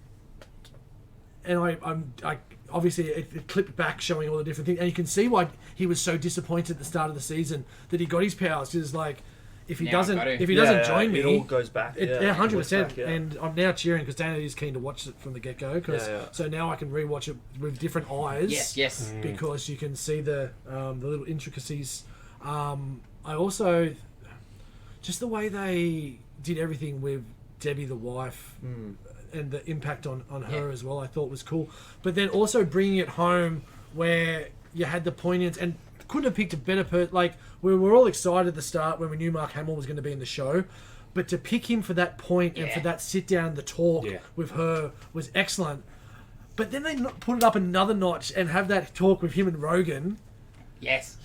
and I obviously it clipped back showing all the different things, and you can see why he was so disappointed at the start of the season that he got his powers. Because like, if he Now doesn't, I've got to. if he doesn't join me, it all goes back. It, yeah, 100%. back, yeah. And I'm now cheering because Dana is keen to watch it from the get go. Yeah. So now I can rewatch it with different eyes. Yes. Because you can see the little intricacies. I also just the way they did everything with Debbie the wife and the impact on her as well. I thought was cool. But then also bringing it home where you had the poignance and couldn't have picked a better like we were all excited at the start when we knew Mark Hamill was going to be in the show, but to pick him for that point and for that sit down, the talk with her was excellent. But then they put it up another notch and have that talk with him and Rogan. Yes.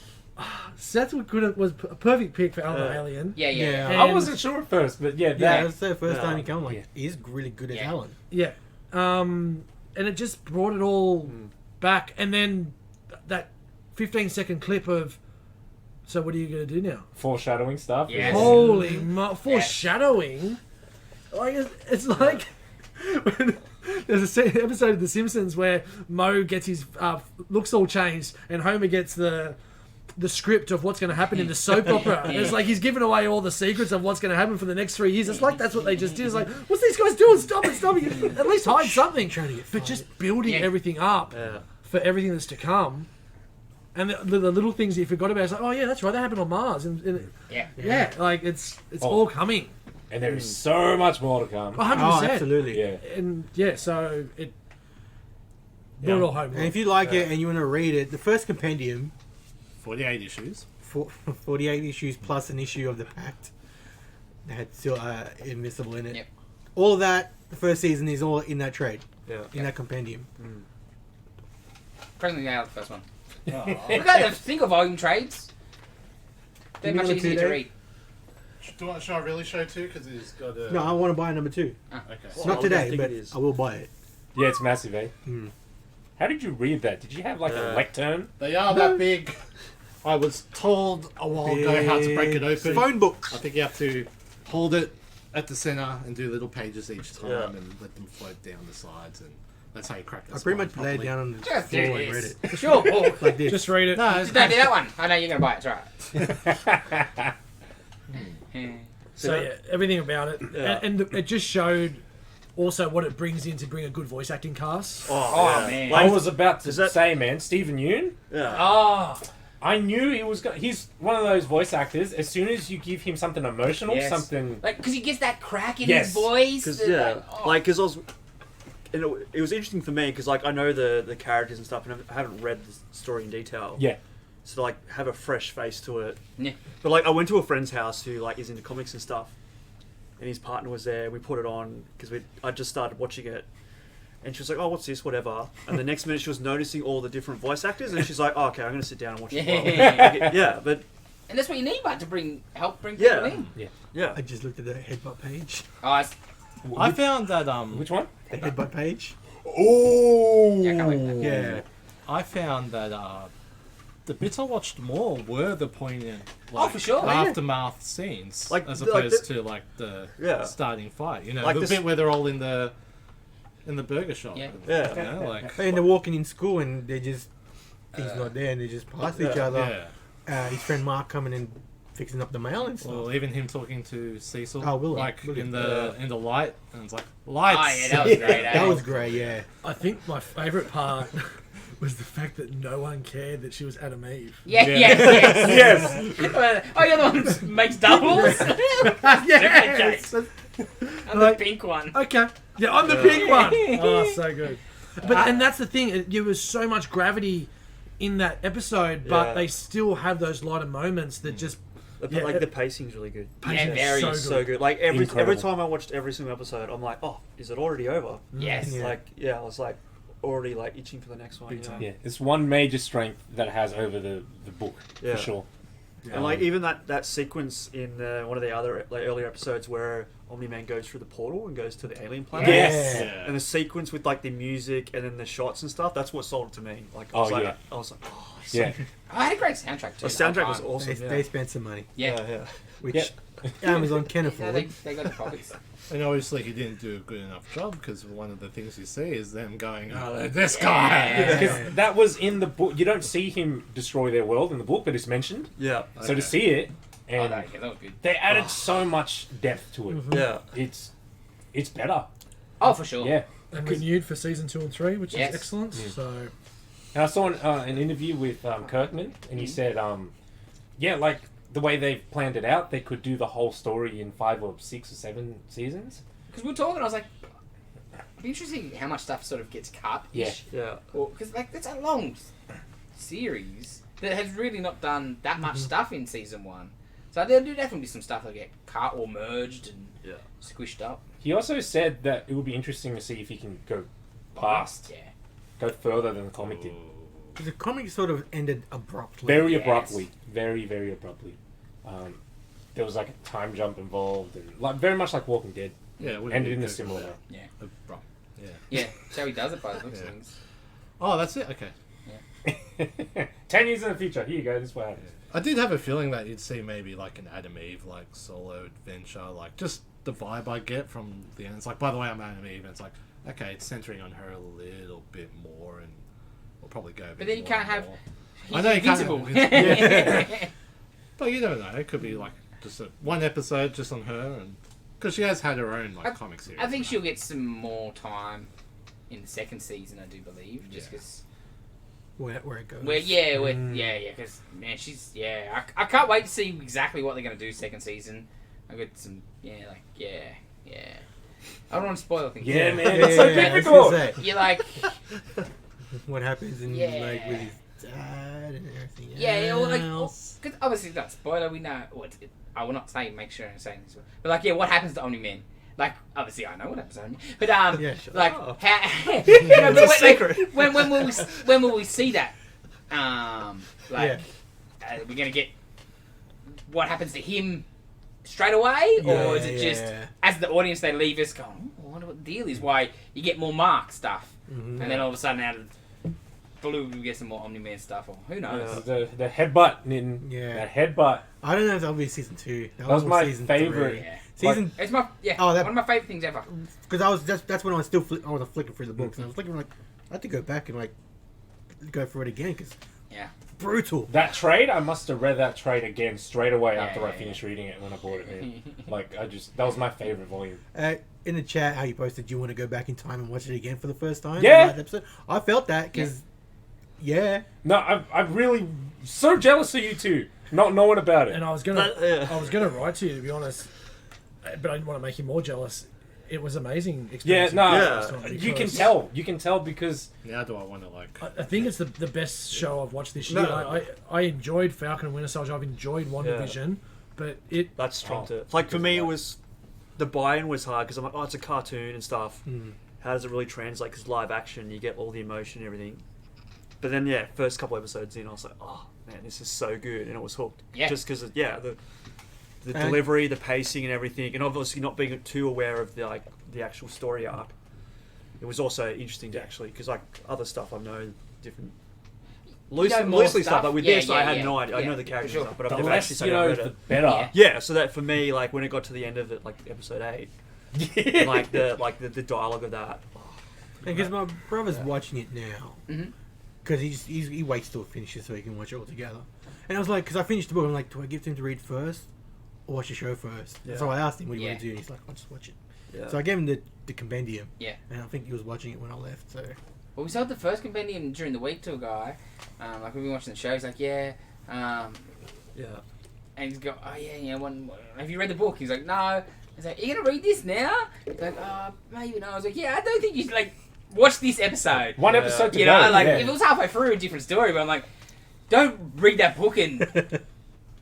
So that's what was a perfect pick for Alan Alien. Yeah. And- I wasn't sure at first, but yeah, Yeah, that. that's the first time he come. Like, he's really good as Yeah. Alan. Yeah. And it just brought it all back. And then that 15-second clip of, so what are you going to do now? Foreshadowing stuff. Yes. Holy foreshadowing. Like, it's like when there's an episode of The Simpsons where Moe gets his looks all changed and Homer gets the script of what's going to happen in the soap opera. And it's like he's giving away all the secrets of what's going to happen for the next 3 years. It's like that's what they just did. It's like, what's these guys doing? Stop it. At least hide something. Trying to get But fired. just building everything up for everything that's to come. And the little things you forgot about, it's like, oh yeah, that's right, that happened on Mars. And Yeah. like it's all coming. And there is so much more to come. 100%. Oh, absolutely. Yeah. And so it brought it all home. And if you like it and you want to read it, the first compendium, 48 issues. 48 issues plus an issue of the Pact that had still Invincible in it. Yep. All of that, the first season is all in that trade, Yeah. in that compendium. Presently out the first one. Look at the single volume trades. They're Give me much number easier 2 to there. read. Do you want to really show too? Because it's got a... No, I want to buy number 2. Okay. Not I today, think but it is. I will buy it. Yeah, it's massive, eh? How did you read that? Did you have like a lectern? They are that big. I was told a while ago how to break it open. Phone books. I think you have to hold it at the center and do little pages each time Yeah. and let them float down the sides, and that's how you crack it. I pretty much laid down on the Just floor do and read this. it. Sure, Paul. Like this. Just read it. No, Just don't do that one. I know you're going to buy it. It's alright. So yeah, everything about it, and it just showed also what it brings in to bring a good voice acting cast. Oh, man. I was about to Is that- say, man, Stephen Yeun. Yeah. Oh, I knew he was. He's one of those voice actors. As soon as you give him something emotional, Yes. something. like, because he gets that crack in Yes. his voice. Because and because I was, and it was interesting for me because like I know the characters and stuff, and I haven't read the story in detail. Yeah. So to, like have a fresh face to it. Yeah. But like I went to a friend's house who like is into comics and stuff, and his partner was there. We put it on because I just started watching it, and she was like, "Oh, what's this? Whatever." And the next minute she was noticing all the different voice actors, and she's like, oh, "Okay, I'm going to sit down and watch it." Yeah. Yeah, but And that's what you need, bud, to help bring people in. yeah, I just looked at the headbutt page. Oh, it's, I found that Which one? The headbutt page. Oh. yeah, I can't wait for that. Yeah. I found that the bits I watched more were the poignant, Oh, for sure, yeah. aftermath scenes, Like- as like opposed the- to like the Yeah. starting fight. You know, Like the this- bit where they're all in the burger shop. Yeah. Yeah. You know, like And they're walking in school and they just he's not there and they just pass each other. yeah. His friend Mark coming in fixing up the mail and stuff. Or even him talking to Cecil, Oh, Willow. like Willow. in the light, and it's like lights. Oh, yeah, that was great. That was great, yeah. I think my favourite part was the fact that no one cared that she was Adam Eve. Yeah, Yeah. yes. Oh, you're the one who makes doubles? Yes. I'm the pink one. Okay. Yeah, I'm the pink one. Oh, so good. But and that's the thing. There was so much gravity in that episode, but Yeah. they still have those lighter moments that just Yeah, Like it- the pacing's really good. pacing very is so So good. good. Like every Incredible. time I watched every single episode, I'm like, oh, is it already over? Yes. Yeah. Like, I was like already like itching for the next one. You know? Yeah, it's one major strength that it has over the book, Yeah. for sure. And like even that sequence in one of the other like earlier episodes where Omni-Man goes through the portal and goes to the alien planet. Yes. Yeah. And the sequence with like the music and then the shots and stuff, that's what sold it to me. Like, Oh, yeah. I was like, oh, it's Yeah. I had a great soundtrack too. The soundtrack was time. awesome. They, yeah. they spent some money, Yeah. yeah. which Yeah. Amazon can Yeah, afford. they got the profits. And obviously he didn't do a good enough job because one of the things you see is them going, oh, this guy. Because that was in the book. You don't see him destroy their world in the book, but it's mentioned. Yeah. So to Okay. see it, Oh, and no, yeah, that was good. they added so much depth to it. Yeah. It's better. Oh, for sure. Yeah. And renewed for season 2 and 3, which Yes. is excellent. So And I saw an interview with Kirkman, and he said, yeah, like the way they've planned it out, they could do the whole story in 5 or 6 or 7 seasons. Because we were talking, I was like, it'd be interesting how much stuff sort of gets cut. Yeah. Yeah. Because like that's a long series that has really not done that much stuff in season 1. So there'll definitely be some stuff that get cut or merged and Yeah. squished up. He also said that it would be interesting to see if he can go past, Yeah. go further than the comic did. The comic sort of ended abruptly. Very Yes. abruptly. Very, very abruptly. There was like a time jump involved, and like very much like Walking Dead. Yeah, it would Ended be in a good similar for way. Yeah. that. Abrupt. Yeah. Yeah. That's how he does it by the looks of Yeah. things. Oh, that's it? Okay. 10 years in the future. Here you go. This is what happens. I did have a feeling that you'd see maybe like an Adam Eve like solo adventure, like just the vibe I get from the end. It's like, by the way, I'm Adam Eve, and it's like, okay, it's centering on her a little bit more, and we'll probably go. A bit But then you more can't and have. more. He's I know you can't have invincible. Invincible. But you never know. It could be like just one episode just on her, and because she has had her own like comic series. I think she'll get some more time in the second season. I do believe, just Yeah. because. where it goes. Because man, she's I can't wait to see exactly what they're gonna do second season. I got some I don't want to spoil things. Yeah, man. Yeah, It's so yeah, yeah, I was difficult. gonna say, You're like, what happens in Yeah. like with his dad and everything well, else. because obviously it's not spoiler. We know what I will not say. Make sure I'm saying this, but like, what happens to Omni-Man? Like, obviously I know what happens to Omni-Man, but Yeah, sure. like, Oh. how, It's a like, secret. when will we see that? Like, we're gonna get what happens to him straight away, or is it just as the audience they leave us going, oh, I wonder what the deal is? Why you get more Mark stuff, Mhm. and then all of a sudden out of blue we get some more Omni-Man stuff, or who knows? The headbutt, Nitin. Yeah. That headbutt. I don't know if that'll be season 2. That was my season favourite. Yeah. Season It's my Oh, that- one of my favorite things ever. because I was that's when I was still I was flicking through the books and I was looking like I had to go back and like go through it again because Yeah. brutal. That trade, I must have read that trade again straight away Yeah, after yeah, I finished reading it when I bought it. Man. Like, that was my favourite volume. In the chat, how you posted, you want to go back in time and watch it again for the first time? Yeah. in the last episode? I felt that because No, I'm really so jealous of you two not knowing about it. and I was gonna Yeah. I was gonna write to you, to be honest, but I didn't want to make you more jealous. It was amazing Yeah, experience. no, Yeah. you can because tell. You can tell because Now do I want to like? I think it's the best show I've watched this year. No. I enjoyed Falcon and Winter Soldier. I've enjoyed WandaVision, but it That's trumped Oh, it. Like for me, it right. was the buy-in was hard because I'm like, oh, it's a cartoon and stuff. How does it really translate? Because live action, you get all the emotion and everything. But then, first couple episodes in, I was like, oh man, this is so good, and I was hooked. Yeah. Just because, the And- delivery, the pacing, and everything, and obviously not being too aware of the actual story arc. It was also interesting to actually, because like other stuff I know different. loosely stuff. Like with Yeah, this, yeah, I had yeah. no idea. I Yeah, know the characters for and sure. stuff, but The I've never less actually you studied know, read the it. better. Yeah, so that for me, like when it got to the end of it, like episode 8, and, like the dialogue of that. Because my brother's watching it now. Mhm. Because he waits till it finishes so he can watch it all together. And I was like, because I finished the book, I'm like, do I give it to him to read first or watch the show first? Yeah. So I asked him what do you Yeah. want to do, and he's like, I'll just watch it. Yeah. So I gave him the compendium. Yeah. And I think he was watching it when I left. So Well, we sold the first compendium during the week to a guy. Like we've been watching the show. He's like, yeah. Yeah. And he's go, oh yeah, have you read the book? He's like, no. He's like, are you gonna read this now? He's like, maybe not. I was like, yeah, I don't think you should like watch this episode. One Yeah. episode to You go. know, like yeah. if it was halfway through, a different story. But I'm like, don't read that book and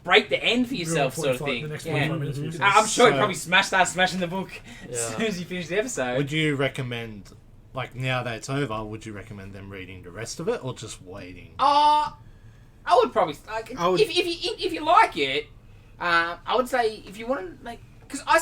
break the end for yourself, sort of 45 thing. The next Yeah. 45 minutes. which is- I'm sure he So- probably started smashing the book as Yeah. soon as you finish the episode. Would you recommend, like now that it's over, would you recommend them reading the rest of it or just waiting? I would probably like I would- if you like it. I would say if you want to like, because I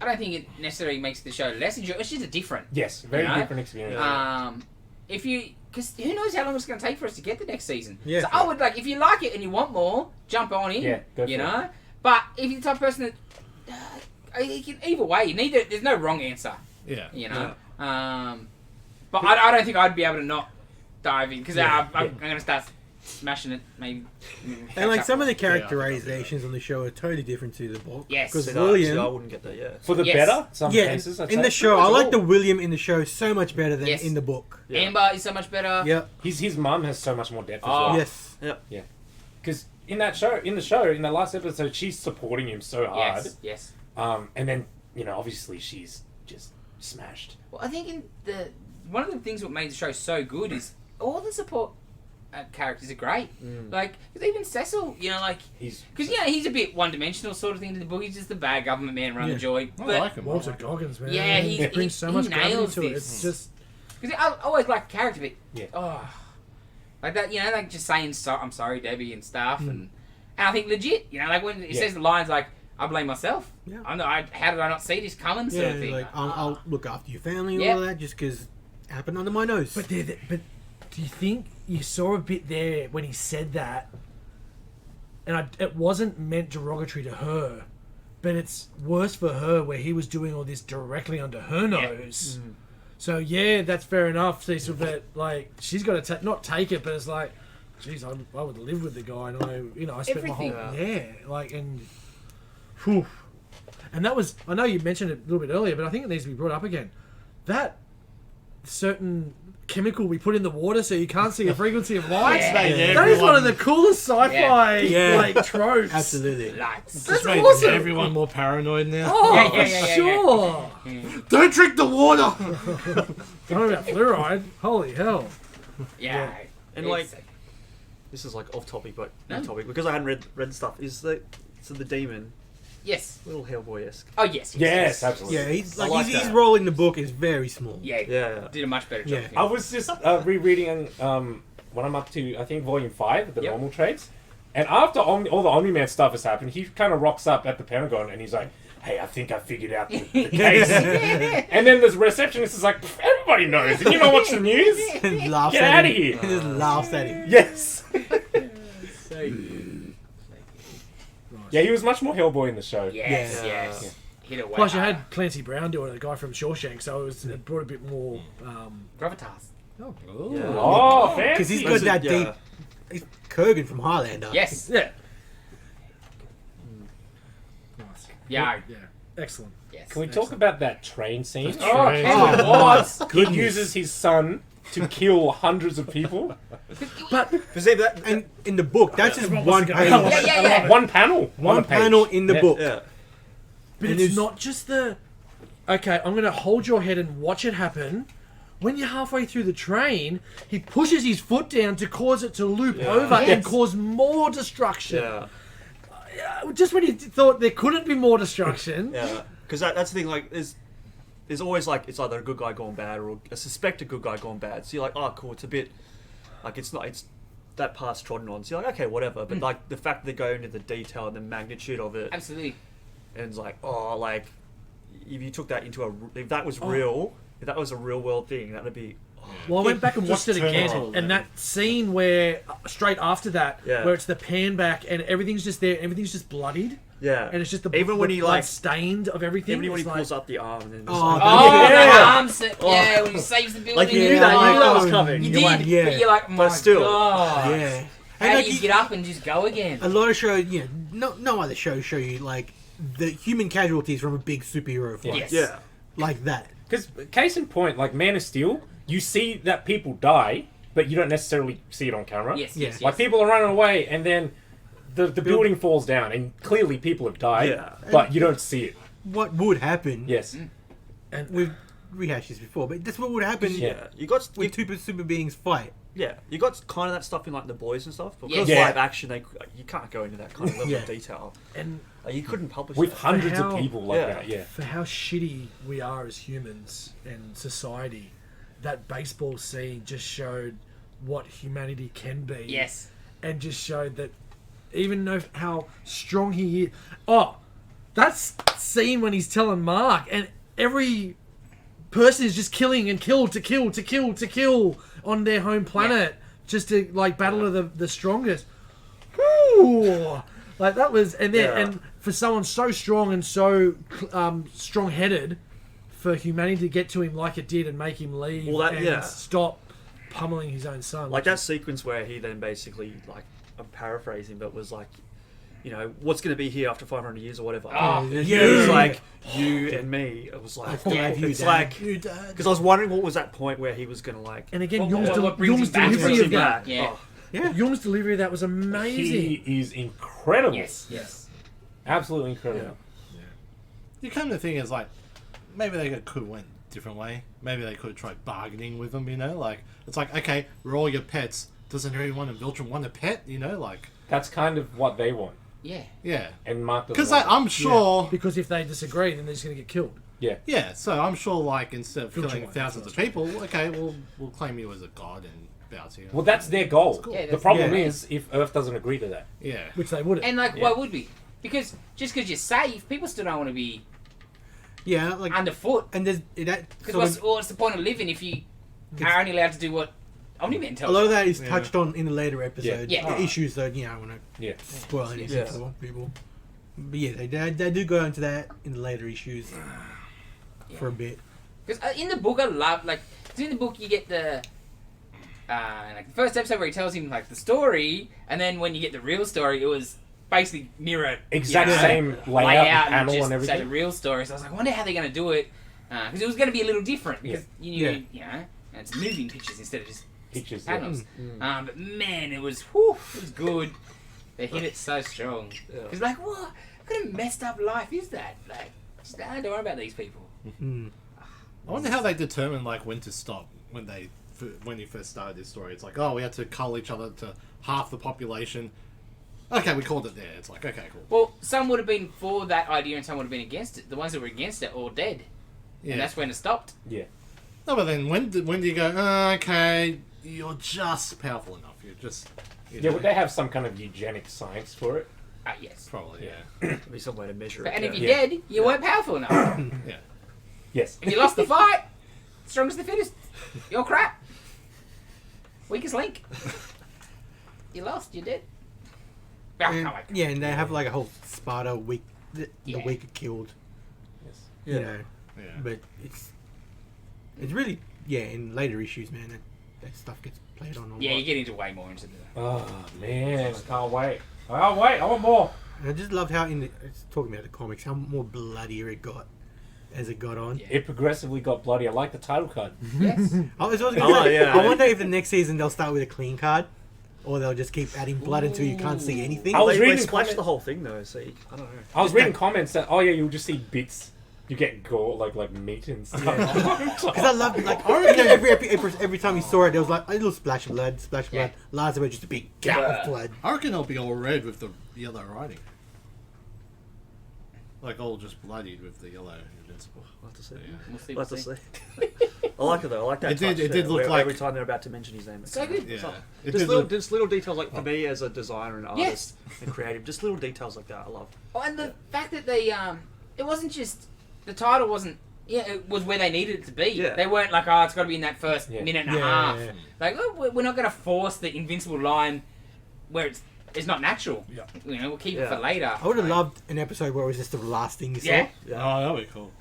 don't think it necessarily makes the show less enjoyable. It's just a different. Yes, very You know? different experience. If you, because who knows how long it's going to take for us to get the next season. Yeah. So I would like if you like it and you want more, jump on in. Yeah, go for you it. know. But if you're the type of person that either way, there's no wrong answer. Yeah. You know. But I don't think I'd be able to not dive in because I'm going to start smashing it maybe. and like some of the Yeah. characterizations on the show are totally different to the book. Yes. Because See, William. I wouldn't get that. Yeah. For the Yes. better, some Yeah, cases. I'd in say. the show, Pretty I much like all. the William in the show so much better than Yes. in the book. Yeah. Amber is so much better. Yeah. His mum has so much more depth as Oh. well. Yes. Because in the last episode, she's supporting him so hard. Yes. And then, obviously she's just smashed. Well, I think one of the things what made the show so good is all the support characters are great. Like, 'cause even Cecil, He's he's a bit one-dimensional sort of thing to the book. He's just the bad government man running Yeah. the joint. I But like him. Walter Goggins, man. Yeah, he brings so he much gravity nails to it. this. It's just because I always like a character, but Yeah. like that, like just saying I'm sorry, Debbie, and stuff, and I think legit, like when it Yeah. says the lines like I blame myself. Yeah. How did I not see this coming? Sort Yeah, of thing. like I'll look after your family and Yeah. all that just because it happened under my nose. But do you think you saw a bit there when he said that? And it wasn't meant derogatory to her, but it's worse for her where he was doing all this directly under her nose. So yeah, that's fair enough, Cecil. But like, she's got to not take it, but it's like, geez, I would live with the guy, and I spent my whole whew. And that was, I know you mentioned it a little bit earlier, but I think it needs to be brought up again. That certain chemical we put in the water so you can't see a frequency of light. Yeah. That is one of the coolest sci-fi Yeah. like tropes. Absolutely. Lights. That's Made awesome. everyone more paranoid now. Oh, Yeah. sure. Don't drink the water. Don't know about fluoride. Holy hell. Yeah. And like, this is like off topic, but No. on topic because I hadn't read stuff. Is the demon Yes. a little Hellboy-esque? Oh yes. Yes, absolutely. Yeah, he's I like, like his that. role in the book is very small. Yeah. Yeah. Did a much better job. Yeah. of him. I was just rereading when I'm up to, I think, Volume 5, the Yep. normal traits. And after all the Omni-Man stuff has happened, he kind of rocks up at the Pentagon and he's like, hey, I think I figured out the case. And then the receptionist is like, everybody knows. And you don't watch the news? And laughs Get at outta him. here. And just laughs at him. Yes. So good. Yeah, he was much more Hellboy in the show. Yes. Yeah. Yes. Hit it way Plus, you harder. had Clancy Brown doing it, a guy from Shawshank, so it brought a bit more. Gravitas. Yeah. Oh, fancy. Because he's got that Yeah. deep. He's Kurgan from Highlander. Yes. Yeah. Nice. Yeah. Yeah. Excellent. Yes. Can we talk about that train scene? Oh, Train. Cameron Oh, Watts. He uses his son to kill hundreds of people. But Because that, And in the book, that's just What one was it page. gonna- Yeah. One panel. One on a page. panel in the Yeah. book. yeah. But And it's it's- not just the. Okay, I'm going to hold your head and watch it happen. When you're halfway through the train, he pushes his foot down to cause it to loop over and Yes. cause more destruction. Yeah. Just when you thought there couldn't be more destruction. Yeah. Because that's the thing. Like, there's always like it's either a good guy gone bad or a suspected good guy gone bad. So you're like, oh, cool. It's a bit like it's that part's trodden on. So you're like, okay, whatever. But like the fact they go into the detail and the magnitude of it, Absolutely. and it's like, oh, like if you took that into if that was real, if that was a real world thing, that'd be Well, I went back and watched it Just turn again, it on. and that scene where straight after that, Yeah. where it's the pan back and everything's just there, everything's just bloodied, Yeah. and it's just the even when the he blood like stained of everything. even when he it's pulls like, up the arm and then Oh, Oh, Yeah. the arms. Yeah, when he saves the building. like you Yeah, knew that, you knew that was oh, coming. You You're did, like, yeah. but you're like, my But still. God. Yeah. How And do like you you- get up and just go again? a lot of shows, no other shows show you like the human casualties from a big superhero fight. Yes. yeah. Like that. Because case in point, like Man of Steel, you see that people die, but you don't necessarily see it on camera. Yes, Yeah. yes, Like yes. people are running away, and then the building falls down, and clearly people have died, Yeah. but you don't see it. What would happen? Yes. and We've rehashed this before, but that's what would happen Yeah. You got when two super beings fight. yeah. You got kind of that stuff in like The Boys and stuff, but because Yeah. live action, you can't go into that kind of level Yeah. of detail. and Like, you couldn't publish With that. hundreds how- of people like Yeah. that, yeah. for how shitty we are as humans and society, that baseball scene just showed what humanity can be. Yes. And just showed that even though how strong he is. Oh, that's scene when he's telling Mark, and every person is just killing and kill to kill to kill to kill on their home planet just to like battle of the strongest. Ooh, like that was, and then Yeah. and for someone so strong and so strong-headed, for humanity to get to him like it did and make him leave Well, that- and yeah. stop pummeling his own son. Like that sequence where he then basically, like, I'm paraphrasing, but was like, you know, what's going to be here after 500 years or whatever. Oh, It yeah. was like, you and me. It was like, still have you, it's Dad. like, You, Dad. because I was wondering what was that point where he was going to like. And again, what brings Jung's him back? delivery brings of him that. back. Yeah. Oh, Yeah. Jung's delivery of that was amazing. He is incredible. Yes, yes. Absolutely incredible. You come to think is like, maybe they could have went a different way. Maybe they could have tried bargaining with them. You know, like it's like, okay, we're all your pets. Doesn't everyone in Viltrum want a pet? You know, like That's kind of what they want. Yeah. yeah. And Mark doesn't Because want it. I'm sure. Because if they disagree, then they're just going to get killed. Yeah. Yeah, so I'm sure, like, instead of Viltrum killing won't, thousands of people, okay, we'll claim you as a god and bow to you. Well, that's their goal. cool. Yeah, The that's- problem yeah. is if Earth doesn't agree to that. Yeah. Which they wouldn't. And like, Yeah. why would we? Because just because you're safe, people still don't want to be Yeah, like underfoot. and there's that. Because Sort what's the point of living if you are only allowed to do what Omni-Man a tells lot you? of that is Yeah. touched on in the later episodes. Yeah. The issues that I want to Yeah. spoil anything Yeah. for people. But yeah, they do go into that in the later issues for a bit. Because in the book, I love like 'cause in the book you get the like the first episode where he tells him like the story, and then when you get the real story, it was basically mirror Exact you know, same layout and panel just and everything. say the real story. So I was like, I wonder how they're going to do it because it was going to be a little different because you know, and it's moving pictures instead of just Pictures, panels. yeah. But man, it was good. They hit it so strong. Yeah. It's like, what kind of messed up life is that? Like, just, don't worry about these people. Mm. I wonder how they determine, like, when to stop when you first started this story. It's like, oh, we had to cull each other to half the population. Okay, we called it there. It's like, okay, cool. Well, some would have been for that idea and some would have been against it. The ones that were against it all dead. Yeah. And that's when it stopped. Yeah. No, but then when do you go, oh, okay, you're just powerful enough. You're just... You Yeah, know, would they have some kind of eugenic science for it? Yes. Probably, yeah. There'd be some way to measure it. And if yeah. you're dead, you weren't powerful enough. Yeah. Yes. If you lost the fight, strongest the fittest. You're crap. Weakest link. You lost, you're dead. Ah, And, can't wait. yeah, and they have like a whole Sparta week. The Yeah. week are killed. Yes. You know, Yeah. but it's really in later issues, man. That stuff gets played on a Yeah, lot. you get into way more into the... Oh, man. I can't wait. I can't wait. I want more. And I just loved how it's talking about the comics, how more bloodier it got as it got on. Yeah. It progressively got bloody. I like the title card. Yes. I was gonna say, yeah. I wonder if the next season they'll start with a clean card, or they'll just keep adding blood until you can't see anything. I was They reading splashed comment- the whole thing though, so I don't know. I was reading comments that, oh, yeah, you'll just see bits. You get gore, like meat and stuff. Because I loved it, like every time you saw it, there was like a little splash of blood, Yeah. Last of it just a big gap of blood. I reckon it'll be all red with the yellow writing. Like all just bloodied with the yellow Invincible. We'll have to see. Yeah. We'll see. We'll We'll have to see. see. I like it though. I like that. It did- touch it there, did look where like- every time they're about to mention his name. It's So good. Yeah. It's like- It just did little, look- just little details like for me as a designer and artist Yes. and creative, just little details like that I love. Oh, and the fact that they, it wasn't just... The title wasn't Yeah, it was where they needed it to be. Yeah. They weren't like, oh, it's got to be in that first Yeah. minute and a Yeah, half. yeah. Like, oh, we're not going to force the Invincible line where it's not natural. Yeah. You know, we'll keep it Yeah. for later. I would have Like, loved an episode where it was just the last thing you saw. Yeah. Oh, that'd be cool.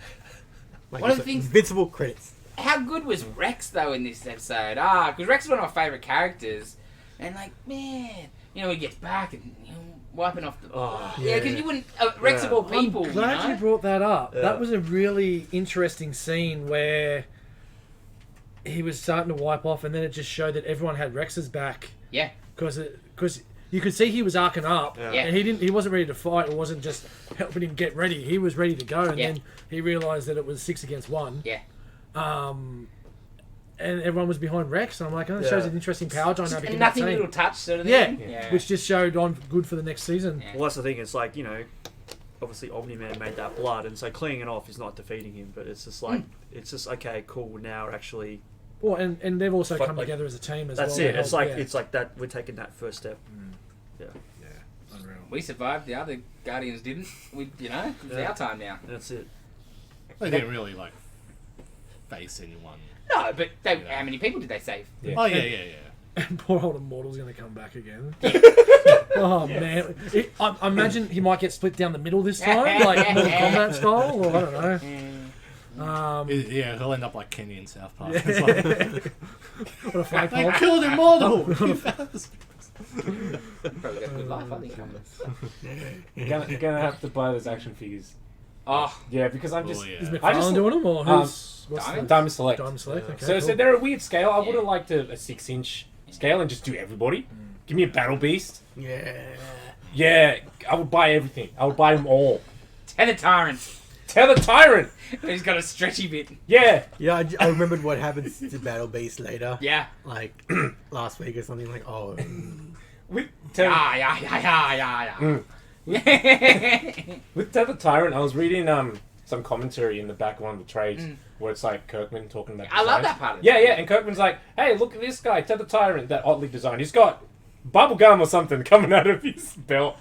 Like One of just the things- Invincible credits. How good was Rex though in this episode? Because Rex is one of my favourite characters, and like, man, you know, he gets back and wiping off the. Oh, yeah, because you wouldn't. Rex Yeah. of all people, I'm glad you know. you brought that up. Yeah. That was a really interesting scene where he was starting to wipe off, and then it just showed that everyone had Rex's back. Yeah. Because you could see he was arcing up, Yeah. Yeah. and he wasn't ready to fight. It wasn't just helping him get ready. He was ready to go, and Yeah. then he realised that it was 6 against 1. Yeah. And everyone was behind Rex, and I'm like, oh, that shows Yeah. an interesting power dynamic And in that nothing team. little touch sort of Yeah. thing. Which just showed on good for the next season. Yeah. Well, that's the thing. It's like, you know, obviously Omni-Man made that blood, and so cleaning it off is not defeating him. But it's just like, it's just okay, cool. Now we're actually, Well, and they've also But, come like, together as a team as that's well. it. to It's help, like yeah. it's like that. We're taking that first step. Yeah, Unreal. We survived. The other Guardians didn't. It's Yeah. our time now. that's it. They didn't really like face anyone. No, but they, Yeah. how many people did they save? Yeah. Oh yeah. And poor old Immortal's going to come back again. Oh, man. I imagine he might get split down the middle this time, like Mortal Kombat style, or I don't know. Yeah, he'll end up like Kenny in South Park. Yeah. It's like, What a flagpole. they killed Immortal! Probably got a good life, I think. You're gonna have to buy those action figures. Oh, Yeah, because I'm just. Oh, Is yeah. I just- McFarlane doing them, or who's... what's the... Diamond Select. Diamond Select, Yeah. okay, So cool. they're a weird scale. I would have liked a 6-inch scale and just do everybody. Give me a Battle Beast. Yeah. Yeah, I would buy everything. I would buy them all. Tether Tyrant. Tether Tyrant. He's got a stretchy bit. Yeah. Yeah, I remembered what happens to Battle Beast later. Yeah. Like, last week or something, like, oh. With Tether, Yeah. with Tether Tyrant, I was reading some commentary in the back of one of the trades where it's like Kirkman talking about. I love designs. that part of it. Yeah, yeah, and Kirkman's like, "Hey, look at this guy, Tether Tyrant, that oddly designed. He's got bubble gum or something coming out of his belt.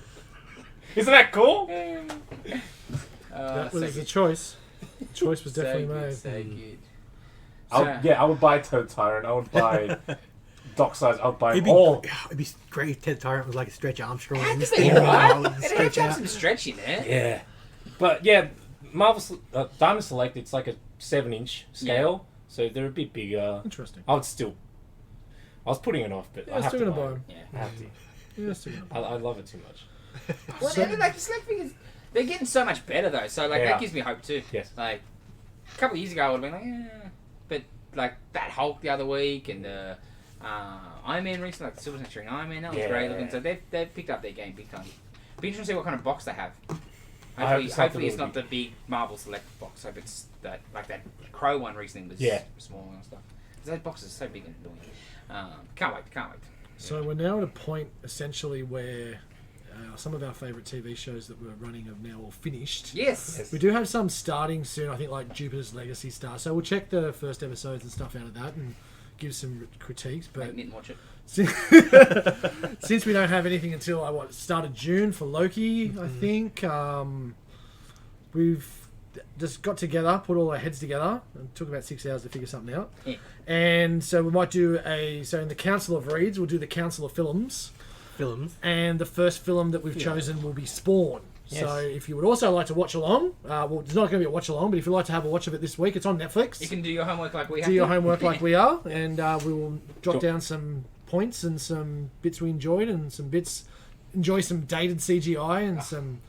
Isn't that cool?" That was a choice. The choice was definitely made. So good. I would buy Tether Tyrant. I would buy Dock Size. I would buy It'd them all. be great if Ted Tyrant was like a Stretch Armstrong. Had and to just be, stand right? around and It had stretch to have out. some stretch in there. Yeah, but yeah, Diamond Select. It's like a 7-inch scale, so they're a bit bigger. Interesting. I was putting it off, but Yeah, I have still to gonna buy buy it. 'em. Yeah. I have to. Yeah, still gonna buy I love it too much. Well, So- like the select figures, they're getting so much better though. So like Yeah. that gives me hope too. Yes. Like a couple of years ago, I would have been like, but like that Hulk the other week and the Iron Man recently, like the Silver Century and Iron Man, that was Yeah. great looking. So they've picked up their game big time. Be interesting to see what kind of box they have. I hope Hopefully it's it's something not the big Marvel Select box. I hope it's that like that Crow one recently was Yeah. small and stuff. 'Cause those boxes are so big and annoying. Can't wait. So we're now at a point essentially where some of our favourite TV shows that we're running have now all finished. Yes. We do have some starting soon. I think like Jupiter's Legacy starts. So we'll check the first episodes and stuff out of that and give some critiques. But Make Nick watch it. since we don't have anything until start of June for Loki, I think we've just got together, put all our heads together, and took about 6 hours to figure something out. Yeah. And so we might do so in the Council of Reads, we'll do the Council of Films. And the first film that we've chosen will be Spawn. Yes. So if you would also like to watch along, well, it's not going to be a watch along, but if you'd like to have a watch of it this week, it's on Netflix. You can do your homework like we have. Do your to. homework like we are, and we will drop Sure. down some points and some bits we enjoyed, and some bits enjoy some dated CGI and some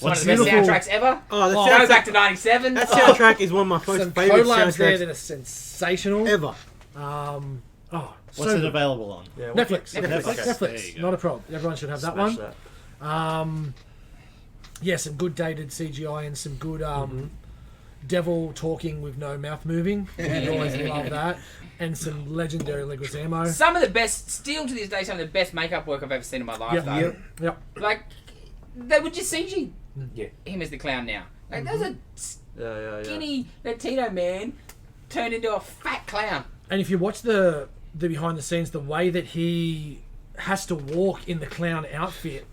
One of the best beautiful- soundtracks ever. Oh, that Go sounds back to '97. That soundtrack is one of my most some favourite collabs there soundtracks that are sensational. ever. What's so it good. available on? Yeah, Netflix. Netflix. Netflix. Okay, there you go. Not a problem. Everyone should have that Smash one. that. Yeah, some good dated CGI and some good devil talking with no mouth moving. You always love that. And some legendary Leguizamo. Some of the best, still to this day, some of the best makeup work I've ever seen in my life. Though. Yep. Like they would just CG Yeah. him as the clown now. Like there's a Yeah. skinny Latino man turned into a fat clown. And if you watch the behind the scenes, the way that he has to walk in the clown outfit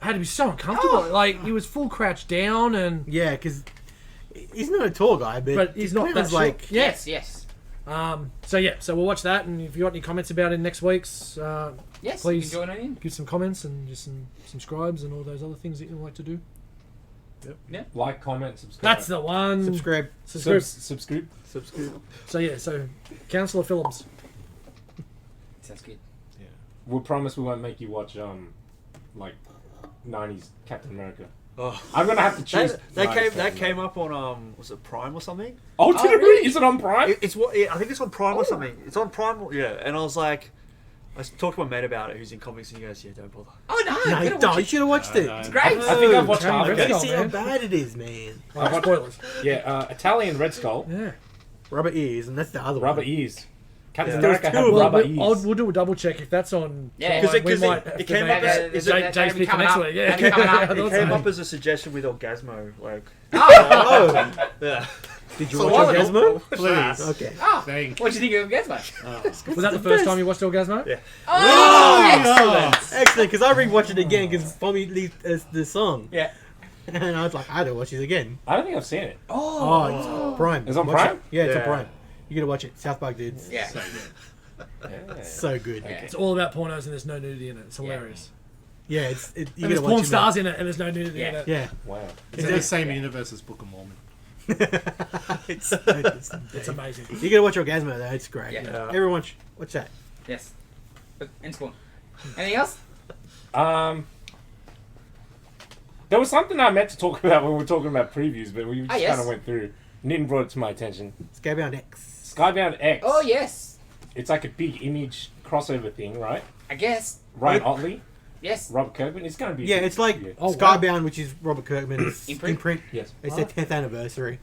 had to be so uncomfortable. Oh. Like he was full crouched down and Yeah, because he's not a tall guy, but But he's not that Clown's like short. Yeah. Yes. So we'll watch that, and if you got any comments about it in next week's, Yes. Please. You can join in. give some comments and just some subscribes and all those other things that you like to do. Like, comment, subscribe. That's the one. subscribe. Subscribe. Subscribe. Subscribe. So Councillor Phillips. Sounds good. We'll promise we won't make you watch like 90s Captain America. Oh. I'm gonna have to choose. That 90s came Captain up on was it Prime or something? Oh, did it really? Is it on Prime? It's what I think it's on Prime or something. It's on Prime, yeah. And I was like, I talked to my mate about it, who's in comics, and he goes, "Yeah, don't bother." Oh no! No, you gotta don't. watch You it. should have watched it. It's great. I think I've watched Okay, half of Red it. You Skull, see how man. bad it is, man. Spoilers. Yeah, Italian Red Skull, Yeah. Rubber ears, and that's the other rubber one. ears. Captain Yeah. America There had was two rubber We'll ears. do a double check if that's on. Yeah, Prime, 'cause we it might have it to came make up as- James is it- James that'll be pick coming next up. week. That'll be coming up. I It thought came so. up as a suggestion with Orgasmo, like. Oh, Yeah. did you So watch what? Orgasmo? Please. Okay. Oh, Thank what do you think of Gizmo? Was that the first time you watched Orgasmo? Yeah. Oh, excellent. Excellent, because I rewatched it again because Tommy leaked the song, Yeah. and I was like, I gotta watch it again. I don't think I've seen it. Oh, it's Prime. It's on Watch Prime? it. Yeah, it's on Yeah. Prime. You gotta watch it. South Park dudes. Yeah. Yeah. So good. Yeah. It's all about pornos and there's no nudity in it. It's hilarious. Yeah, you And gotta there's watch porn it, stars in it and there's no nudity in Yeah. it. man. Wow. It's in the same universe as Book of Mormon. Yeah. it's It's amazing. You gotta watch Orgasmo though. It's great. Yeah. Everyone, watch that. Yes. But in Spawn. Anything else? There was something I meant to talk about when we were talking about previews, but we just yes. kind of went through. Nitin brought it to my attention. Skybound X. Skybound X. Oh yes. It's like a big image crossover thing, right? I guess. Ryan Otley, Yes. Robert Kirkman. It's going to be. Yeah, it's like Yeah. Oh, wow. Skybound, which is Robert Kirkman's Imprint? imprint. Yes. It's their 10th anniversary.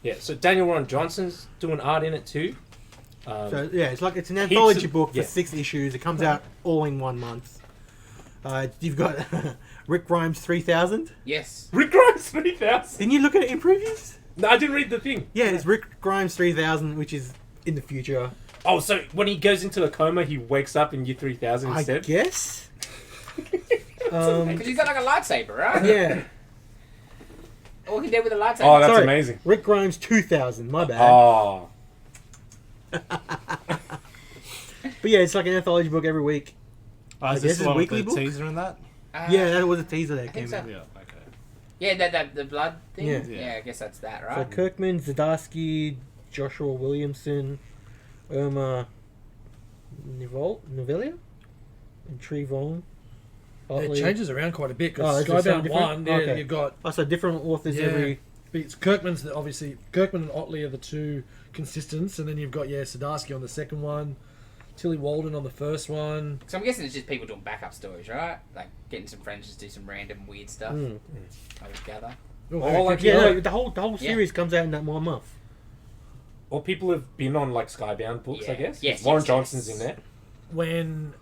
Yeah. So Daniel Ron Johnson's doing art in it too. So yeah, it's an anthology of- book for yeah. 6 issues. It comes out all in 1 month. You've got Rick Grimes 3000. Yes. Rick Grimes 3000. Didn't you look at it in previews? No, I didn't read the thing. Yeah, it's Rick Grimes 3000, which is in the future. Oh, so when he goes into a coma, he wakes up in year 3000 I instead. guess. Because he's got like a lightsaber, right? Yeah. What can he do with a lightsaber? Oh, that's Sorry. amazing. Rick Grimes 2000. My bad. Oh. But yeah, it's like an anthology book every week. Oh, is guess this it's the one with weekly the book? teaser in that? Yeah, that was a teaser that I think came so. out. Yeah, okay. Yeah, that the blood thing. Yeah. Yeah, I guess that's that, So right? Kirkman, Zdarsky, Joshua Williamson, Irma Novelia, and Trevon. It changes around quite a bit Oh, because is it some Skybound different? 1, yeah, Okay. you've got. Oh, so different authors Yeah. every. It's Kirkman's obviously Kirkman and Otley are the two consistents, and then you've got Zdarsky on the second one, Tilly Walden on the first one. So I'm guessing it's just people doing backup stories, right? Like getting some friends to do some random weird stuff. Mm. I would gather. Oh, Or like, Yeah, you know, no, the whole Yeah. series comes out in that 1 month. or people have been on like Skybound books, I Yeah. guess. Yes, Warren yes, Johnson's yes. in there. when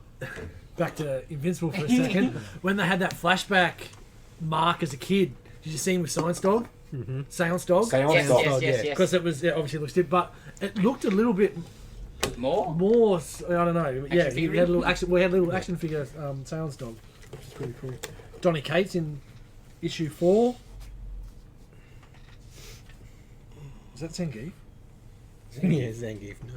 back to Invincible for a second, when they had that flashback Mark as a kid, did you see him with Science Dog? Mm-hmm. Seance Dog? Seance Yes, Dog. yes, yes, yeah. yes. Because it was obviously looks different, but it looked a little bit More? more. I don't know. Yeah, he figurine? had a little action. We had a little action figure Seance Dog, which is pretty cool. Donny Cates in issue 4. Is that Zangief? Yeah, Zangief, no.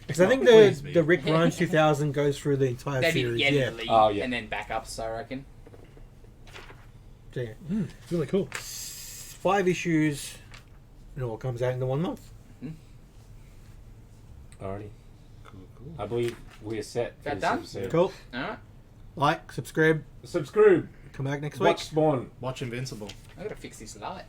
Because I think Please the be. the Rick Grimes 2000 goes through the entire They'd be series. in Yeah. the lead Oh, yeah. and then backups, I reckon. So, yeah. Really cool. 5 issues. It all comes out in the 1 month. Alrighty. Cool, cool. I believe we're set for That this done? episode. Cool. Alright. Like, subscribe, Subscribe. come back next Watch week. Spawn. Watch Invincible. I gotta fix this light.